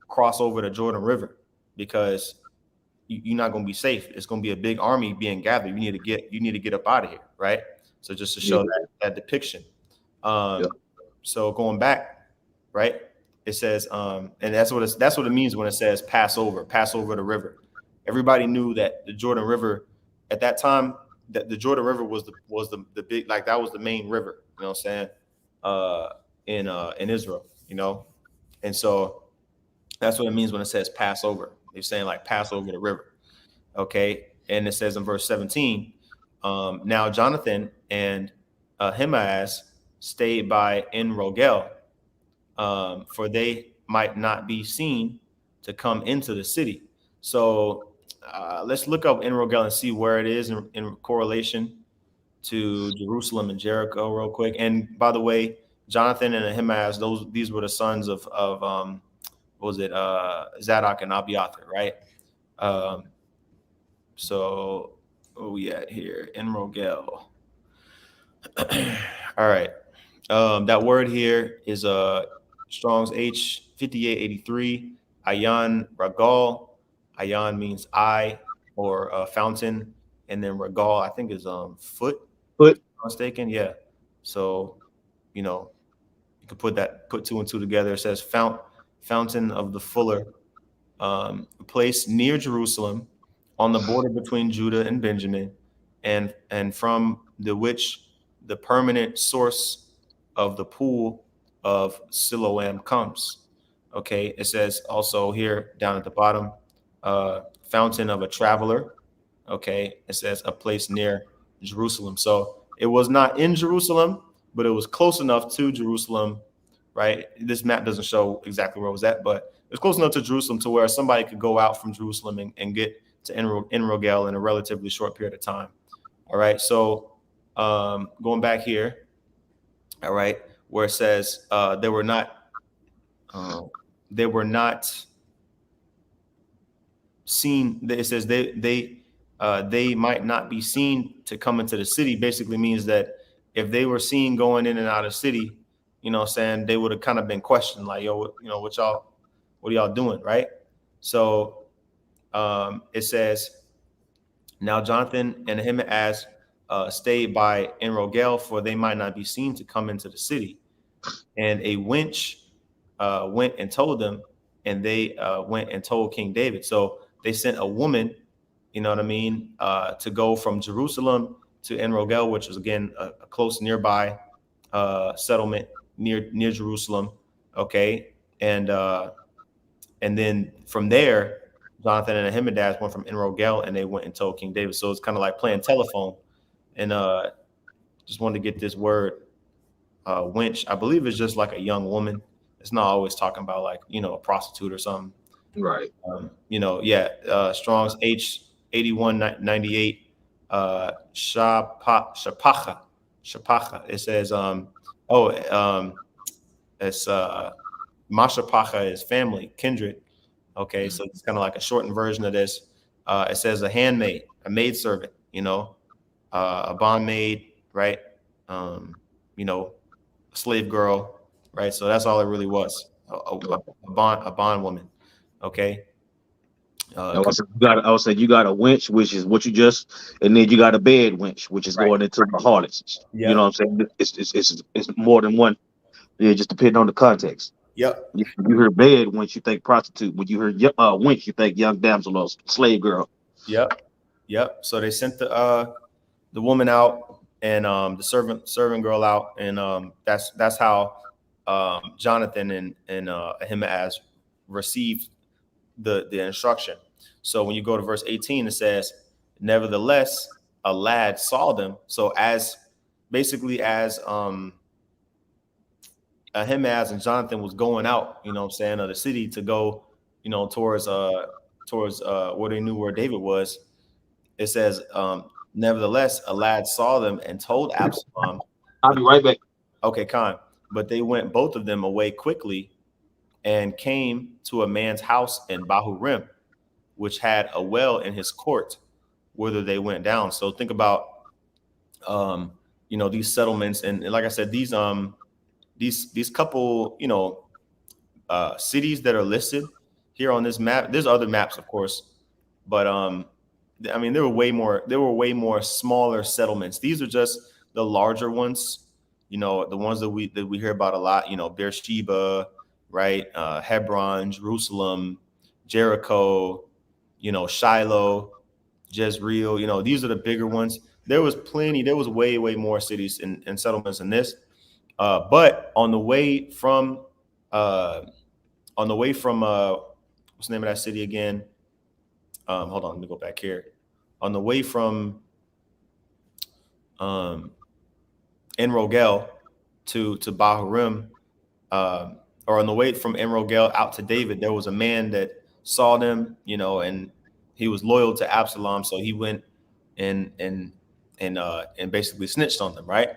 cross over the Jordan River, because you're not going to be safe. It's going to be a big army being gathered. You need to get up out of here, right? So just to Yeah. show that depiction. Yeah. So going back, right? It says, and that's what it means when it says pass over the river. Everybody knew that the Jordan River at that time, that the Jordan River was the big, like, that was the main river. You know what I'm saying? In Israel, and so that's what it means when it says pass over. They're saying, like, pass over the river. Okay, and it says in verse 17, now Jonathan and Ahimaaz stayed by En Rogel, for they might not be seen to come into the city. So let's look up En Rogel and see where it is in correlation to Jerusalem and Jericho real quick. And by the way, Jonathan and Ahimaaz, these were the sons of what was it, Zadok and Abiathar, right? Um, so where we at here? En Rogel. All right. That word here is Strong's H5883, Ayan Ragal. Ayan means eye or fountain, and then Ragal, I think, is foot. But If I'm not mistaken, yeah. So you could put two and two together. It says fountain of the fuller, place near Jerusalem, on the border between Judah and Benjamin, and from the which the permanent source of the pool of Siloam comes. Okay, it says also here down at the bottom, fountain of a traveler. Okay, it says a place near Jerusalem. So it was not in Jerusalem, but it was close enough to Jerusalem, right? This map doesn't show exactly where it was at, but it was close enough to Jerusalem to where somebody could go out from Jerusalem and get to En Rogel in a relatively short period of time. All right, so going back here, all right, where it says they were not seen. It says they might not be seen to come into the city. Basically means that if they were seen going in and out of the city, saying, they would have kind of been questioned, like, yo, what are y'all doing, right? So it says, now Jonathan and Ahimaaz stayed by En Rogel, for they might not be seen to come into the city. And a wench went and told them, and they went and told King David. So they sent a woman, you know what I mean, to go from Jerusalem to En Rogel, which was, again, a close nearby settlement near Jerusalem. Okay, and then from there, Jonathan and Ahimaaz went from En Rogel, and they went and told King David. So it's kind of like playing telephone. And just wanted to get this word, wench. I believe it's just like a young woman. It's not always talking about, like, a prostitute or something. right. Strong's H8198, Shapacha. It says, it's Mashapacha is family, kindred. Okay, so it's kind of like a shortened version of this. It says a handmaid, a maidservant, a bondmaid, right? A slave girl, right? So that's all it really was, a bond woman. Okay. I would say you got a winch, which is what you just, and then you got a bed winch, which is Right. going into the harlots. Yeah. You know what I'm saying? It's more than one. Yeah, just depending on the context. Yep. You hear bed once you think prostitute. When you hear wench, you think young damsel or slave girl. Yep. Yep. So they sent the woman out and the servant girl out, and that's how Jonathan and Ahimaaz received the instruction. So when you go to verse 18, it says, "Nevertheless, a lad saw them." So as basically as Ahimaaz and Jonathan was going out, you know what I'm saying, of the city to go, towards where they knew where David was. It says, nevertheless, a lad saw them and told Absalom, I'll but be right back. okay, Khan, but they went both of them away quickly and came to a man's house in Bahurim, which had a well in his court, whither they went down. So think about, um, these settlements, and like I said, these couple, cities that are listed here on this map. There's other maps, of course, but I mean, there were way more. There were way more smaller settlements. These are just the larger ones. The ones that we hear about a lot. Beersheba, right? Hebron, Jerusalem, Jericho. Shiloh, Jezreel. These are the bigger ones. There was plenty. There was way more cities and settlements in this. But uh, on the way from what's the name of that city again? Hold on, let me go back here. On the way from um, En Rogel to Bahurim, or on the way from En Rogel out to David, there was a man that saw them, and he was loyal to Absalom, so he went and and and basically snitched on them, right?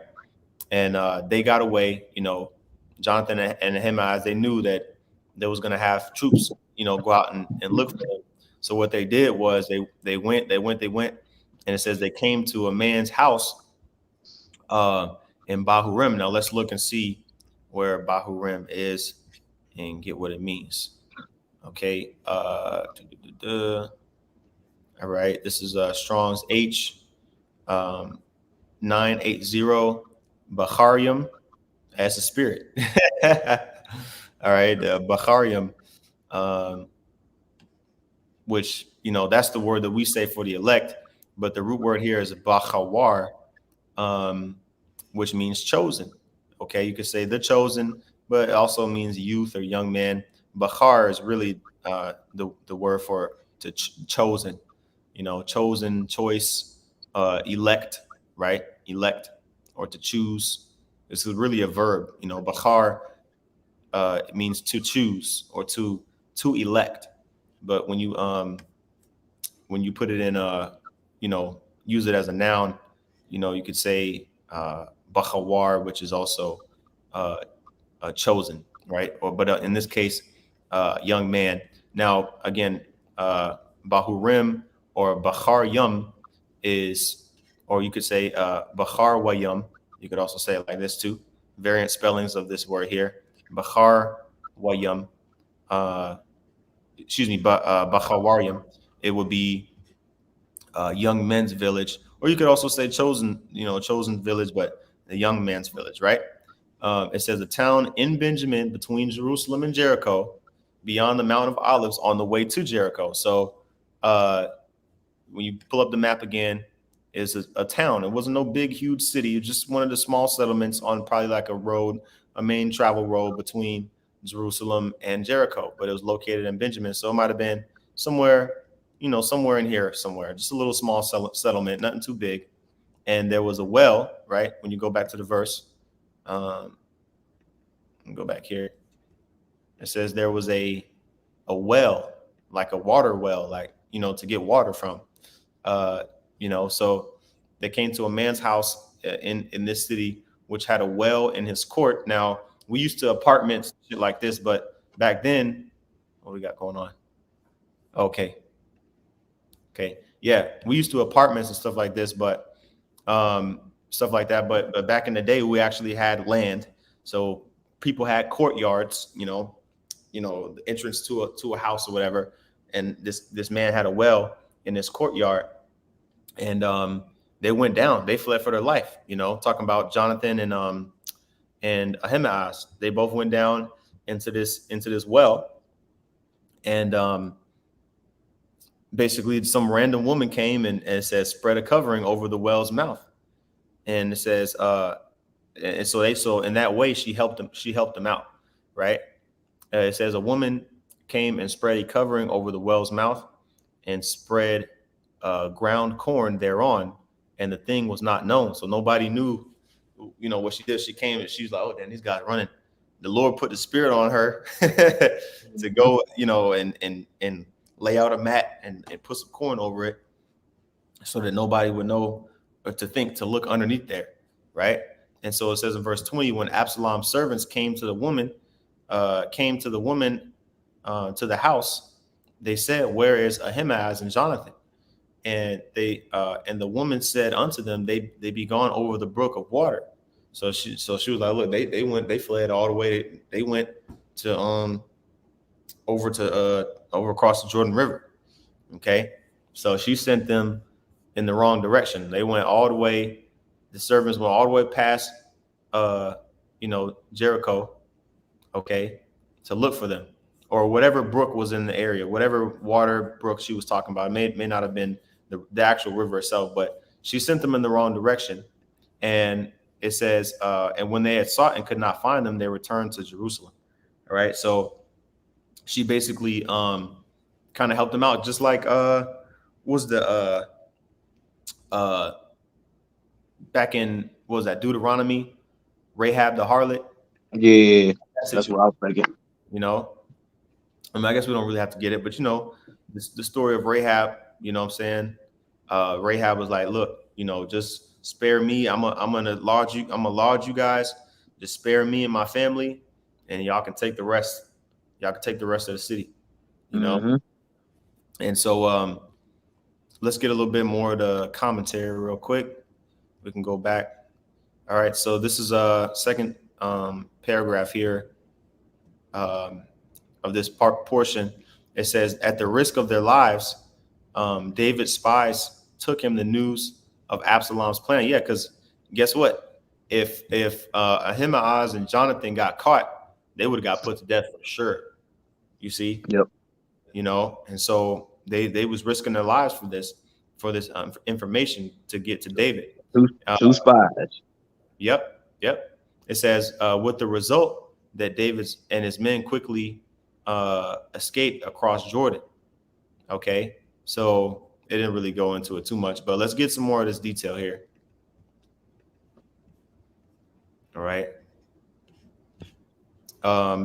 And they got away. Jonathan and Ahimaaz, they knew that they was going to have troops, go out and look for them. So what they did was they went, and it says they came to a man's house in Bahurim. Now let's look and see where Bahurim is and get what it means. Okay. All right. This is Strong's H 980 Bacharium as a spirit. All right, Bacharium, um, which that's the word that we say for the elect, but the root word here is Bachawar, um, which means chosen. Okay, you could say the chosen, but it also means youth or young man. Bachar is really the word for chosen. Chosen, choice, elect, right? Elect or to choose. This is really a verb. Bachar it means to choose or to elect. But when you put it in use it as a noun, you could say bachawar, which is also uh, chosen, right? Or but in this case, young man. Now again, bahurim or bachar yum is, or you could say bachar wayum. You could also say it like this too. Variant spellings of this word here. Bachar wayum. Uh, excuse me, Bachawarium. It would be young men's village, or you could also say chosen, chosen village, but the young man's village, right? It says a town in Benjamin between Jerusalem and Jericho, beyond the Mount of Olives, on the way to Jericho. So uh, when you pull up the map again, is a town. It wasn't no big, huge city. It was just one of the small settlements on probably like a road, a main travel road between Jerusalem and Jericho. But it was located in Benjamin, so it might have been somewhere, somewhere in here, somewhere, just a little small settlement, nothing too big. And there was a well, right? When you go back to the verse, um, go back here. It says there was a well, like a water well, like to get water from. Uh, so they came to a man's house in this city, which had a well in his court. Now we used to apartments shit like this, but back then, what we got going on? Okay, okay, yeah, we used to apartments and stuff like this, but stuff like that. But back in the day, we actually had land, so people had courtyards. The entrance to a house or whatever, and this man had a well in this courtyard, and they went down. They fled for their life. Talking about Jonathan and Ahimaaz. They both went down into this well, and basically some random woman came and it says spread a covering over the well's mouth, and it says and so in that way she helped them out, right? It says a woman came and spread a covering over the well's mouth and spread ground corn thereon, and the thing was not known. So nobody knew, what she did. She came and she was like, "Oh, damn, these guys running." The Lord put the spirit on her to go, and lay out a mat and put some corn over it, so that nobody would know or to look underneath there, right? And so it says in verse 20, when Absalom's servants came to the woman to the house, they said, "Where is Ahimaaz and Jonathan?" And the woman said unto them, They be gone over the brook of water. So she was like, "Look, they fled all the way. They went to over across the Jordan River." Okay, so she sent them in the wrong direction. They went all the way. The servants went all the way past, Jericho, okay, to look for them, or whatever brook was in the area, whatever water brook she was talking about. It may not have been the actual river itself, but she sent them in the wrong direction. And it says, and when they had sought and could not find them, they returned to Jerusalem. All right, so she basically kind of helped them out, just like was the uh back in, what was that, Deuteronomy, Rahab the harlot. Yeah, That that's situation, what I was thinking. you know. I guess we don't really have to get it, but the story of Rahab. You know what I'm saying? Rahab was like, "Look, just spare me. I'm gonna lodge you. I'm gonna lodge you guys. Just spare me and my family, and y'all can take the rest. Y'all can take the rest of the city." You know. Hmm. And so let's get a little bit more of the commentary real quick. We can go back. All right. So this is a second paragraph here. Um, of this portion, it says, "At the risk of their lives, David's spies took him the news of Absalom's plan." Yeah, because guess what? If Ahimaaz and Jonathan got caught, they would have got put to death for sure. You see, Yep. and so they was risking their lives for this information to get to David. Two, Uh, two spies. Yep, yep. It says, with the result that David and his men quickly escaped across Jordan. Okay, so it didn't really go into it too much, but let's get some more of this detail here. All right.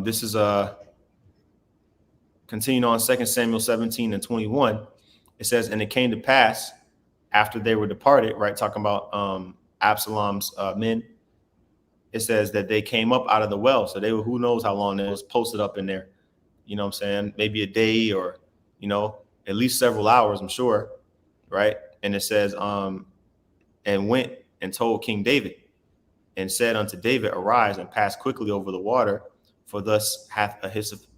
This is continuing on 2 Samuel 17 and 21. It says, "And it came to pass after they were departed," right? Talking about Absalom's men. It says that they came up out of the well. So they were, who knows how long they was posted up in there. You know what I'm saying? Maybe a day, or, at least several hours, I'm sure. Right. And it says, and went and told King David and said unto David, "Arise and pass quickly over the water, for thus hath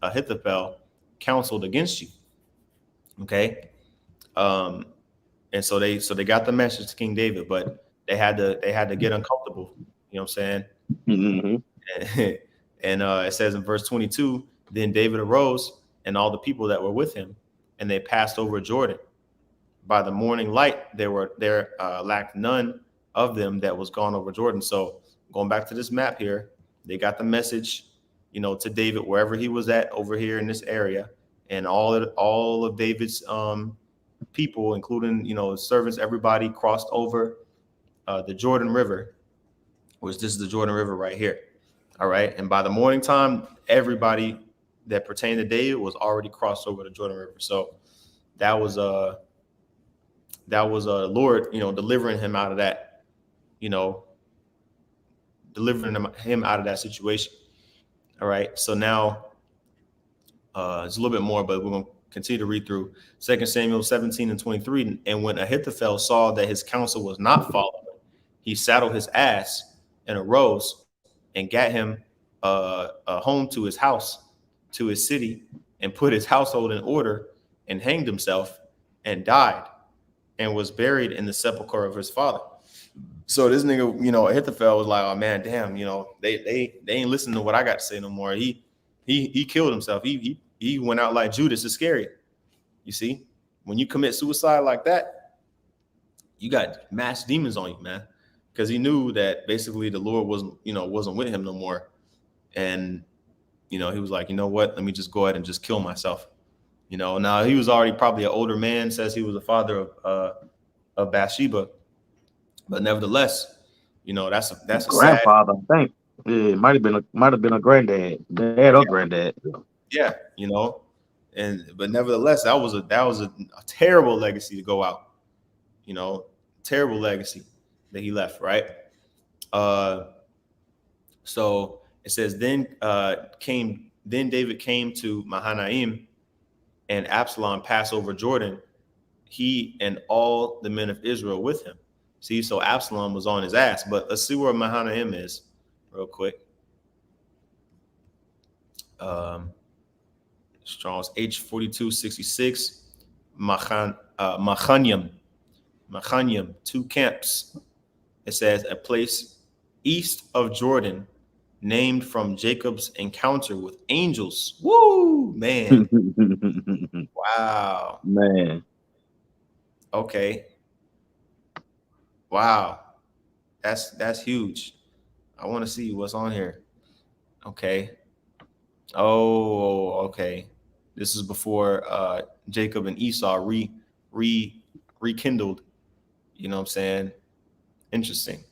Ahithophel counseled against you." Okay. Um, and so they got the message to King David, but they had to get uncomfortable. You know what I'm Hmm. saying? And it says in verse 22, "Then David arose and all the people that were with him, and they passed over Jordan. By the morning light, there lacked none of them that was gone over Jordan." So going back to this map here, they got the message, to David wherever he was at over here in this area, and all of David's people, including servants, everybody crossed over the Jordan River, which this is the Jordan River right here. All right, and by the morning time, everybody that pertained to David was already crossed over the Jordan River. So that was Lord, delivering him out of that, you know, delivering him out of that situation. All right. So now it's a little bit more, but we're going to continue to read through 2 Samuel 17 and 23. "And when Ahithophel saw that his counsel was not followed, he saddled his ass and arose and got him home to his house, to his city, and put his household in order, and hanged himself and died, and was buried in the sepulchre of his father." So this nigga, Ahithophel was like, "Oh man, damn, they ain't listening to what I got to say no more." He he killed himself. He went out like Judas Iscariot. You see, when you commit suicide like that, you got mass demons on you, man. Because he knew that basically the Lord wasn't with him no more, and he was like, you know what? Let me just go ahead and just kill myself. Now he was already probably an older man. Says he was the father of Bathsheba, but nevertheless, that's a sad. Grandfather, I think. Yeah, it might have been a granddad, dad or granddad. Yeah, and but nevertheless, that was a terrible legacy to go out. You know, terrible legacy that he left. Right. Uh, so it says then David came to Mahanaim, and Absalom passed over Jordan, he and all the men of Israel with him. See, so Absalom was on his ass. But let's see where Mahanaim is, real quick. Strong's H4266, Machanium, 2 camps. It says a place east of Jordan, named from Jacob's encounter with angels. Woo, man! Wow. Man, Okay. Wow. That's huge. I want to see what's on here. Okay. Oh, okay. This is before Jacob and Esau rekindled. You know what I'm saying? Interesting.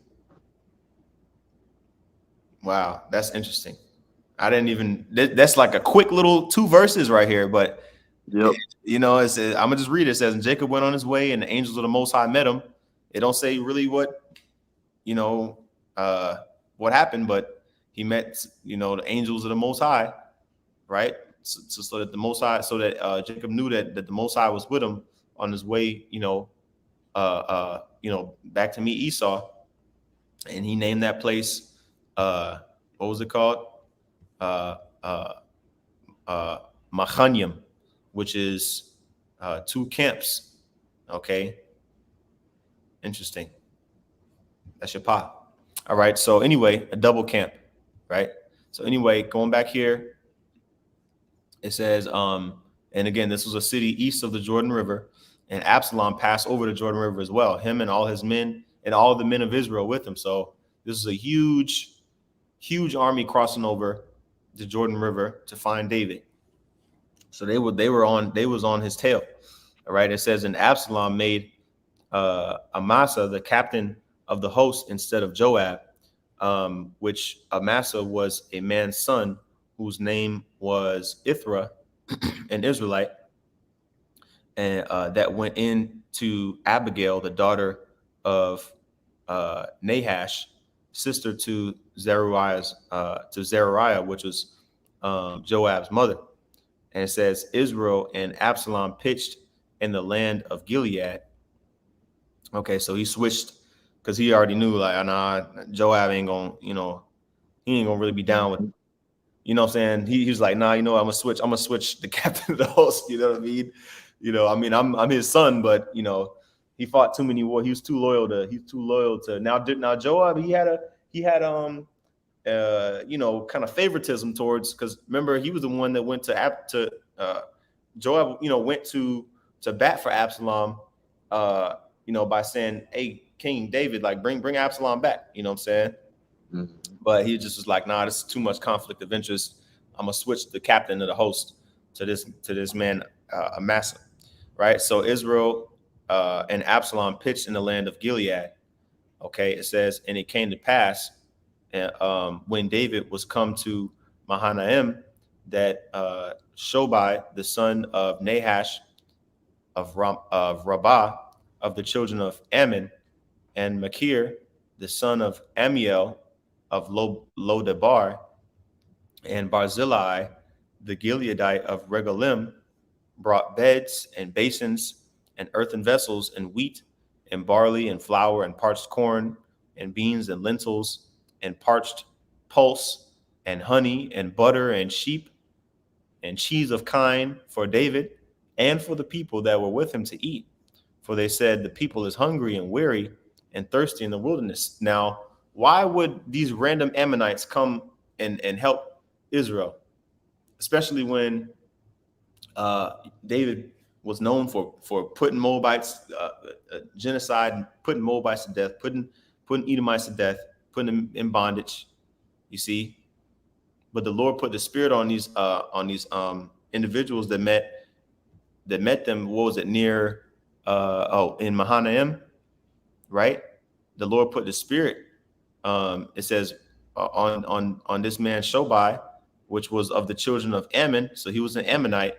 Wow, that's interesting. I didn't even. That's like a quick little 2 verses right here, but yep. I'm gonna just read it. It says, "And Jacob went on his way, and the angels of the Most High met him." It don't say really you know, what happened, but he met, the angels of the Most High, right? So that the Most High, so that Jacob knew that the Most High was with him on his way, back to meet Esau, and he named that place, what was it called? Uh, uh, Machanium, which is 2 camps. Okay, interesting. That's your pot. All right. So anyway, a double camp, right? So anyway, going back here, it says, and again, this was a city east of the Jordan River, and Absalom passed over the Jordan River as well, him and all his men and all the men of Israel with him. So this is a huge, huge army crossing over the Jordan River to find David. So they was on his tail. All right. It says, and Absalom made Amasa the captain of the host instead of Joab, which Amasa was a man's son whose name was Ithra, an Israelite, and that went in to Abigail, the daughter of Nahash, sister to Zeruiah, which was Joab's mother. And it says Israel and Absalom pitched in the land of Gilead. Okay, so he switched because he already knew, like, nah, Joab ain't gonna, he ain't gonna really be down with, what I'm saying? He was like, nah, I'm gonna switch the captain of the host. You know what I mean? I'm his son, but he fought too many wars. He's too loyal to now Joab. He had kind of favoritism towards, because remember, he was the one that went to Joab, went to bat for Absalom, by saying, "Hey, King David, like bring Absalom back." You know what I'm saying? Mm-hmm. But he just was like, "Nah, this is too much conflict of interest. I'm gonna switch the captain of the host to this man Amasa." Right. So Israel and Absalom pitched in the land of Gilead. Okay, it says, and it came to pass, when David was come to Mahanaim, that Shobai, the son of Nahash of Rabbah, of the children of Ammon, and Machir, the son of Amiel of Lodebar, and Barzillai, the Gileadite of Regalim, brought beds and basins and earthen vessels and wheat and barley and flour and parched corn and beans and lentils and parched pulse and honey and butter and sheep and cheese of kine for David and for the people that were with him to eat. For they said, the people is hungry and weary and thirsty in the wilderness. Now, why would these random Ammonites come and help Israel? especially when David was known for putting Moabites, genocide, putting Moabites to death, putting Edomites to death, putting them in bondage. You see, but the Lord put the Spirit on these individuals that met them. What was it, near in Mahanaim, right? The Lord put the Spirit. It says on this man Shobai, which was of the children of Ammon, so he was an Ammonite,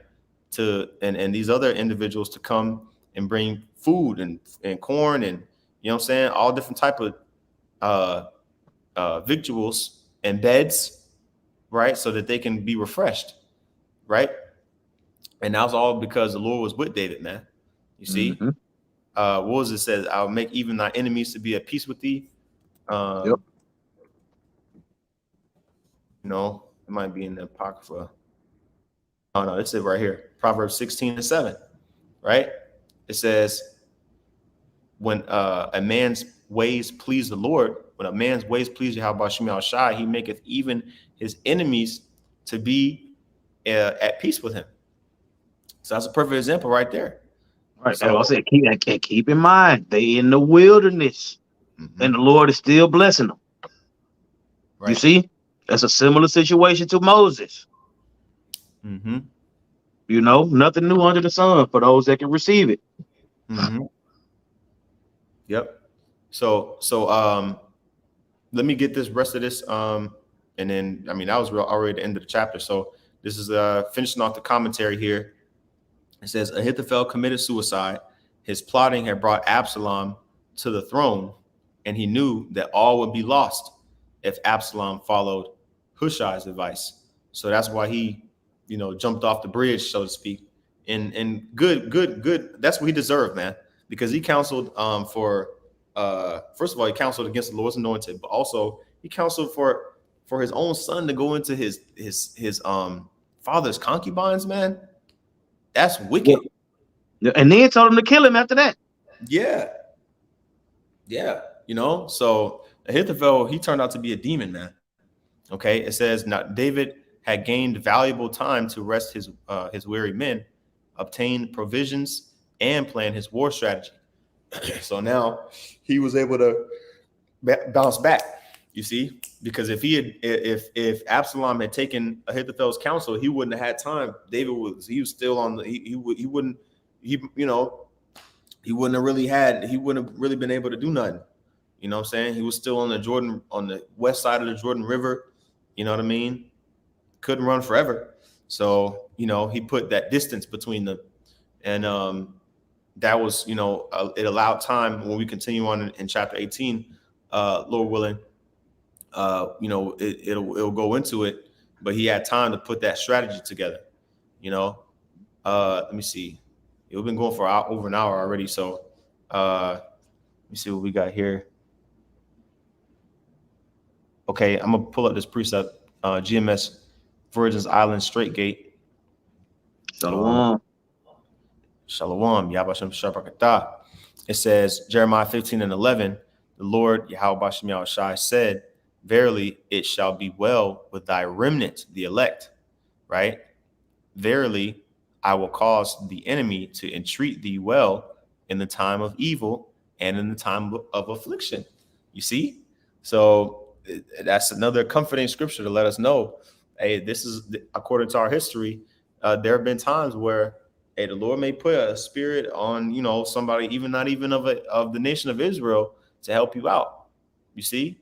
and these other individuals to come and bring food and corn, and you know what I'm saying, all different type of victuals and beds, right, so that they can be refreshed, right? And that was all because the Lord was with David, man. You see, what was it says? I'll make even thy enemies to be at peace with thee. Yep. You know, it might be in the Apocrypha. Oh no, it's it right here. Proverbs 16:7, right? It says, when a man's ways please the Lord, when a man's ways please Yahweh Shemi Shai, he maketh even his enemies to be at peace with him. So that's a perfect example right there. Right. So I said, keep in mind, they in the wilderness, and the Lord is still blessing them. Right. You see, that's a similar situation to Moses. You know, nothing new under the sun for those that can receive it. Yep. So let me get this rest of this, and then I mean that was already the end of the chapter. So this is finishing off the commentary here. It says Ahithophel committed suicide. His plotting had brought Absalom to the throne, and he knew that all would be lost if Absalom followed Hushai's advice. So that's why he, you know, jumped off the bridge, so to speak. And good. That's what he deserved, man, because he counseled for first of all, he counseled against the Lord's anointed, but also he counseled for his own son to go into his father's concubines, man. That's wicked. Yeah. And then told him to kill him after that. Yeah. You know, so Ahithophel, he turned out to be a demon, man. Okay. It says, now David had gained valuable time to rest his weary men, obtain provisions, and plan his war strategy. So now he was able to bounce back, you see, because if Absalom had taken Ahithophel's counsel, he wouldn't have had time. He was still on the, he wouldn't have really been able to do nothing. You know what I'm saying? He was still on the west side of the Jordan River. You know what I mean? Couldn't run forever. So, you know, he put that distance between them. And that was, you know, it allowed time when we continue on in chapter 18, Lord willing, you know, it'll go into it, but he had time to put that strategy together, you know. Let me see. We've been going for over an hour already. So let me see what we got here. Okay, I'm gonna pull up this precept, GMS Virgin's Island Straight Gate. Shalom. Shalom, Yabashim Shabakatah. It says, Jeremiah 15:11, the Lord Yahweh Shemi Shai said, verily it shall be well with thy remnant, the elect, right? Verily, I will cause the enemy to entreat thee well in the time of evil and in the time of affliction. You see? So that's another comforting scripture to let us know, hey, this is according to our history. There have been times where, hey, the Lord may put a spirit on, you know, somebody, even not even of the nation of Israel, to help you out. You see,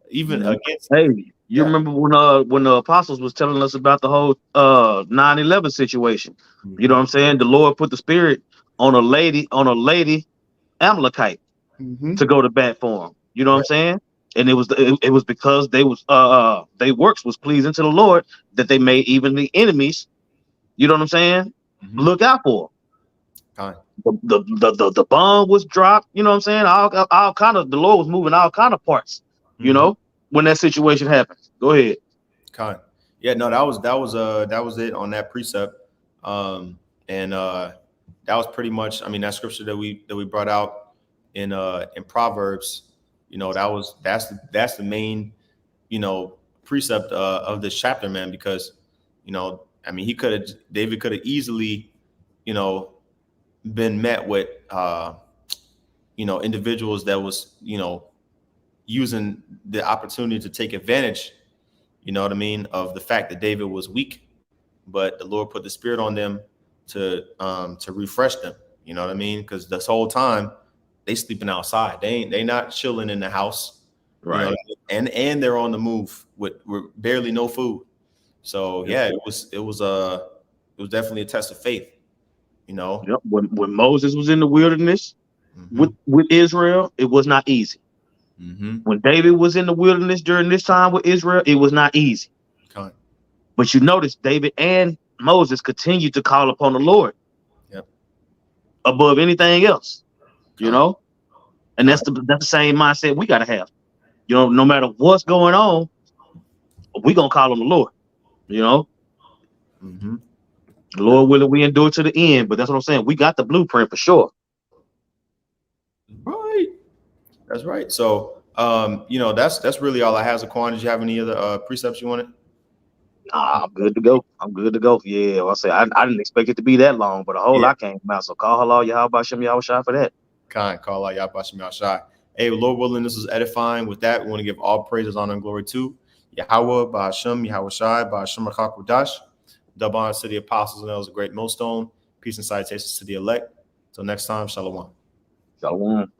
even against. Hey, you remember when the apostles was telling us about the whole 9/11 situation? You know what I'm saying? The Lord put the spirit on a lady Amalekite to go to bat for him. You know what I'm saying? And it was because they works was pleasing to the Lord that they made even the enemies, you know what I'm saying, look out for them. The bomb was dropped, you know what I'm saying? All kind of, the Lord was moving all kind of parts, you know, when that situation happens. Go ahead. Yeah, no, that was it on that precept. And that was pretty much, I mean, that scripture that we brought out in Proverbs, you know, that's the main, you know, precept of this chapter, man, because I mean, David could have easily, been met with, individuals that was, using the opportunity to take advantage, you know what I mean, of the fact that David was weak, but the Lord put the Spirit on them to refresh them. You know what I mean? Because this whole time they sleeping outside. They not chilling in the house. You know Right. what I mean? And they're on the move with barely no food. So Yep. yeah, it was definitely a test of faith. You know. Yep. When Moses was in the wilderness Mm-hmm. with Israel, it was not easy. Mm-hmm. When David was in the wilderness during this time with Israel, it was not easy. Con. But you notice David and Moses continued to call upon the Lord Yep. above anything else, you Con. know? And Con. that's the same mindset we gotta have. No matter what's going on, we gonna call on the Lord, you know. Mm-hmm. Lord willing, we endure to the end. But that's what I'm saying. We got the blueprint for sure. Right. That's right. So, that's really all I have. Zaquan, did you have any other precepts you wanted? Nah, I'm good to go. I'm good to go. Yeah, I say I didn't expect it to be that long, but a whole Yeah. lot came out. So call halal Yahweh Shem Yahweh Shai for that. Call out Yahbashim Yahshai. Hey, Lord willing, this is edifying. With that, we want to give all praises, honor, and glory to Yahweh, Bahashem, Yahweh Shai, Bahashem Rachak double honor to the apostles and elders, a great millstone. Peace and salutations to the elect. Till next time, Shalom. Shalom.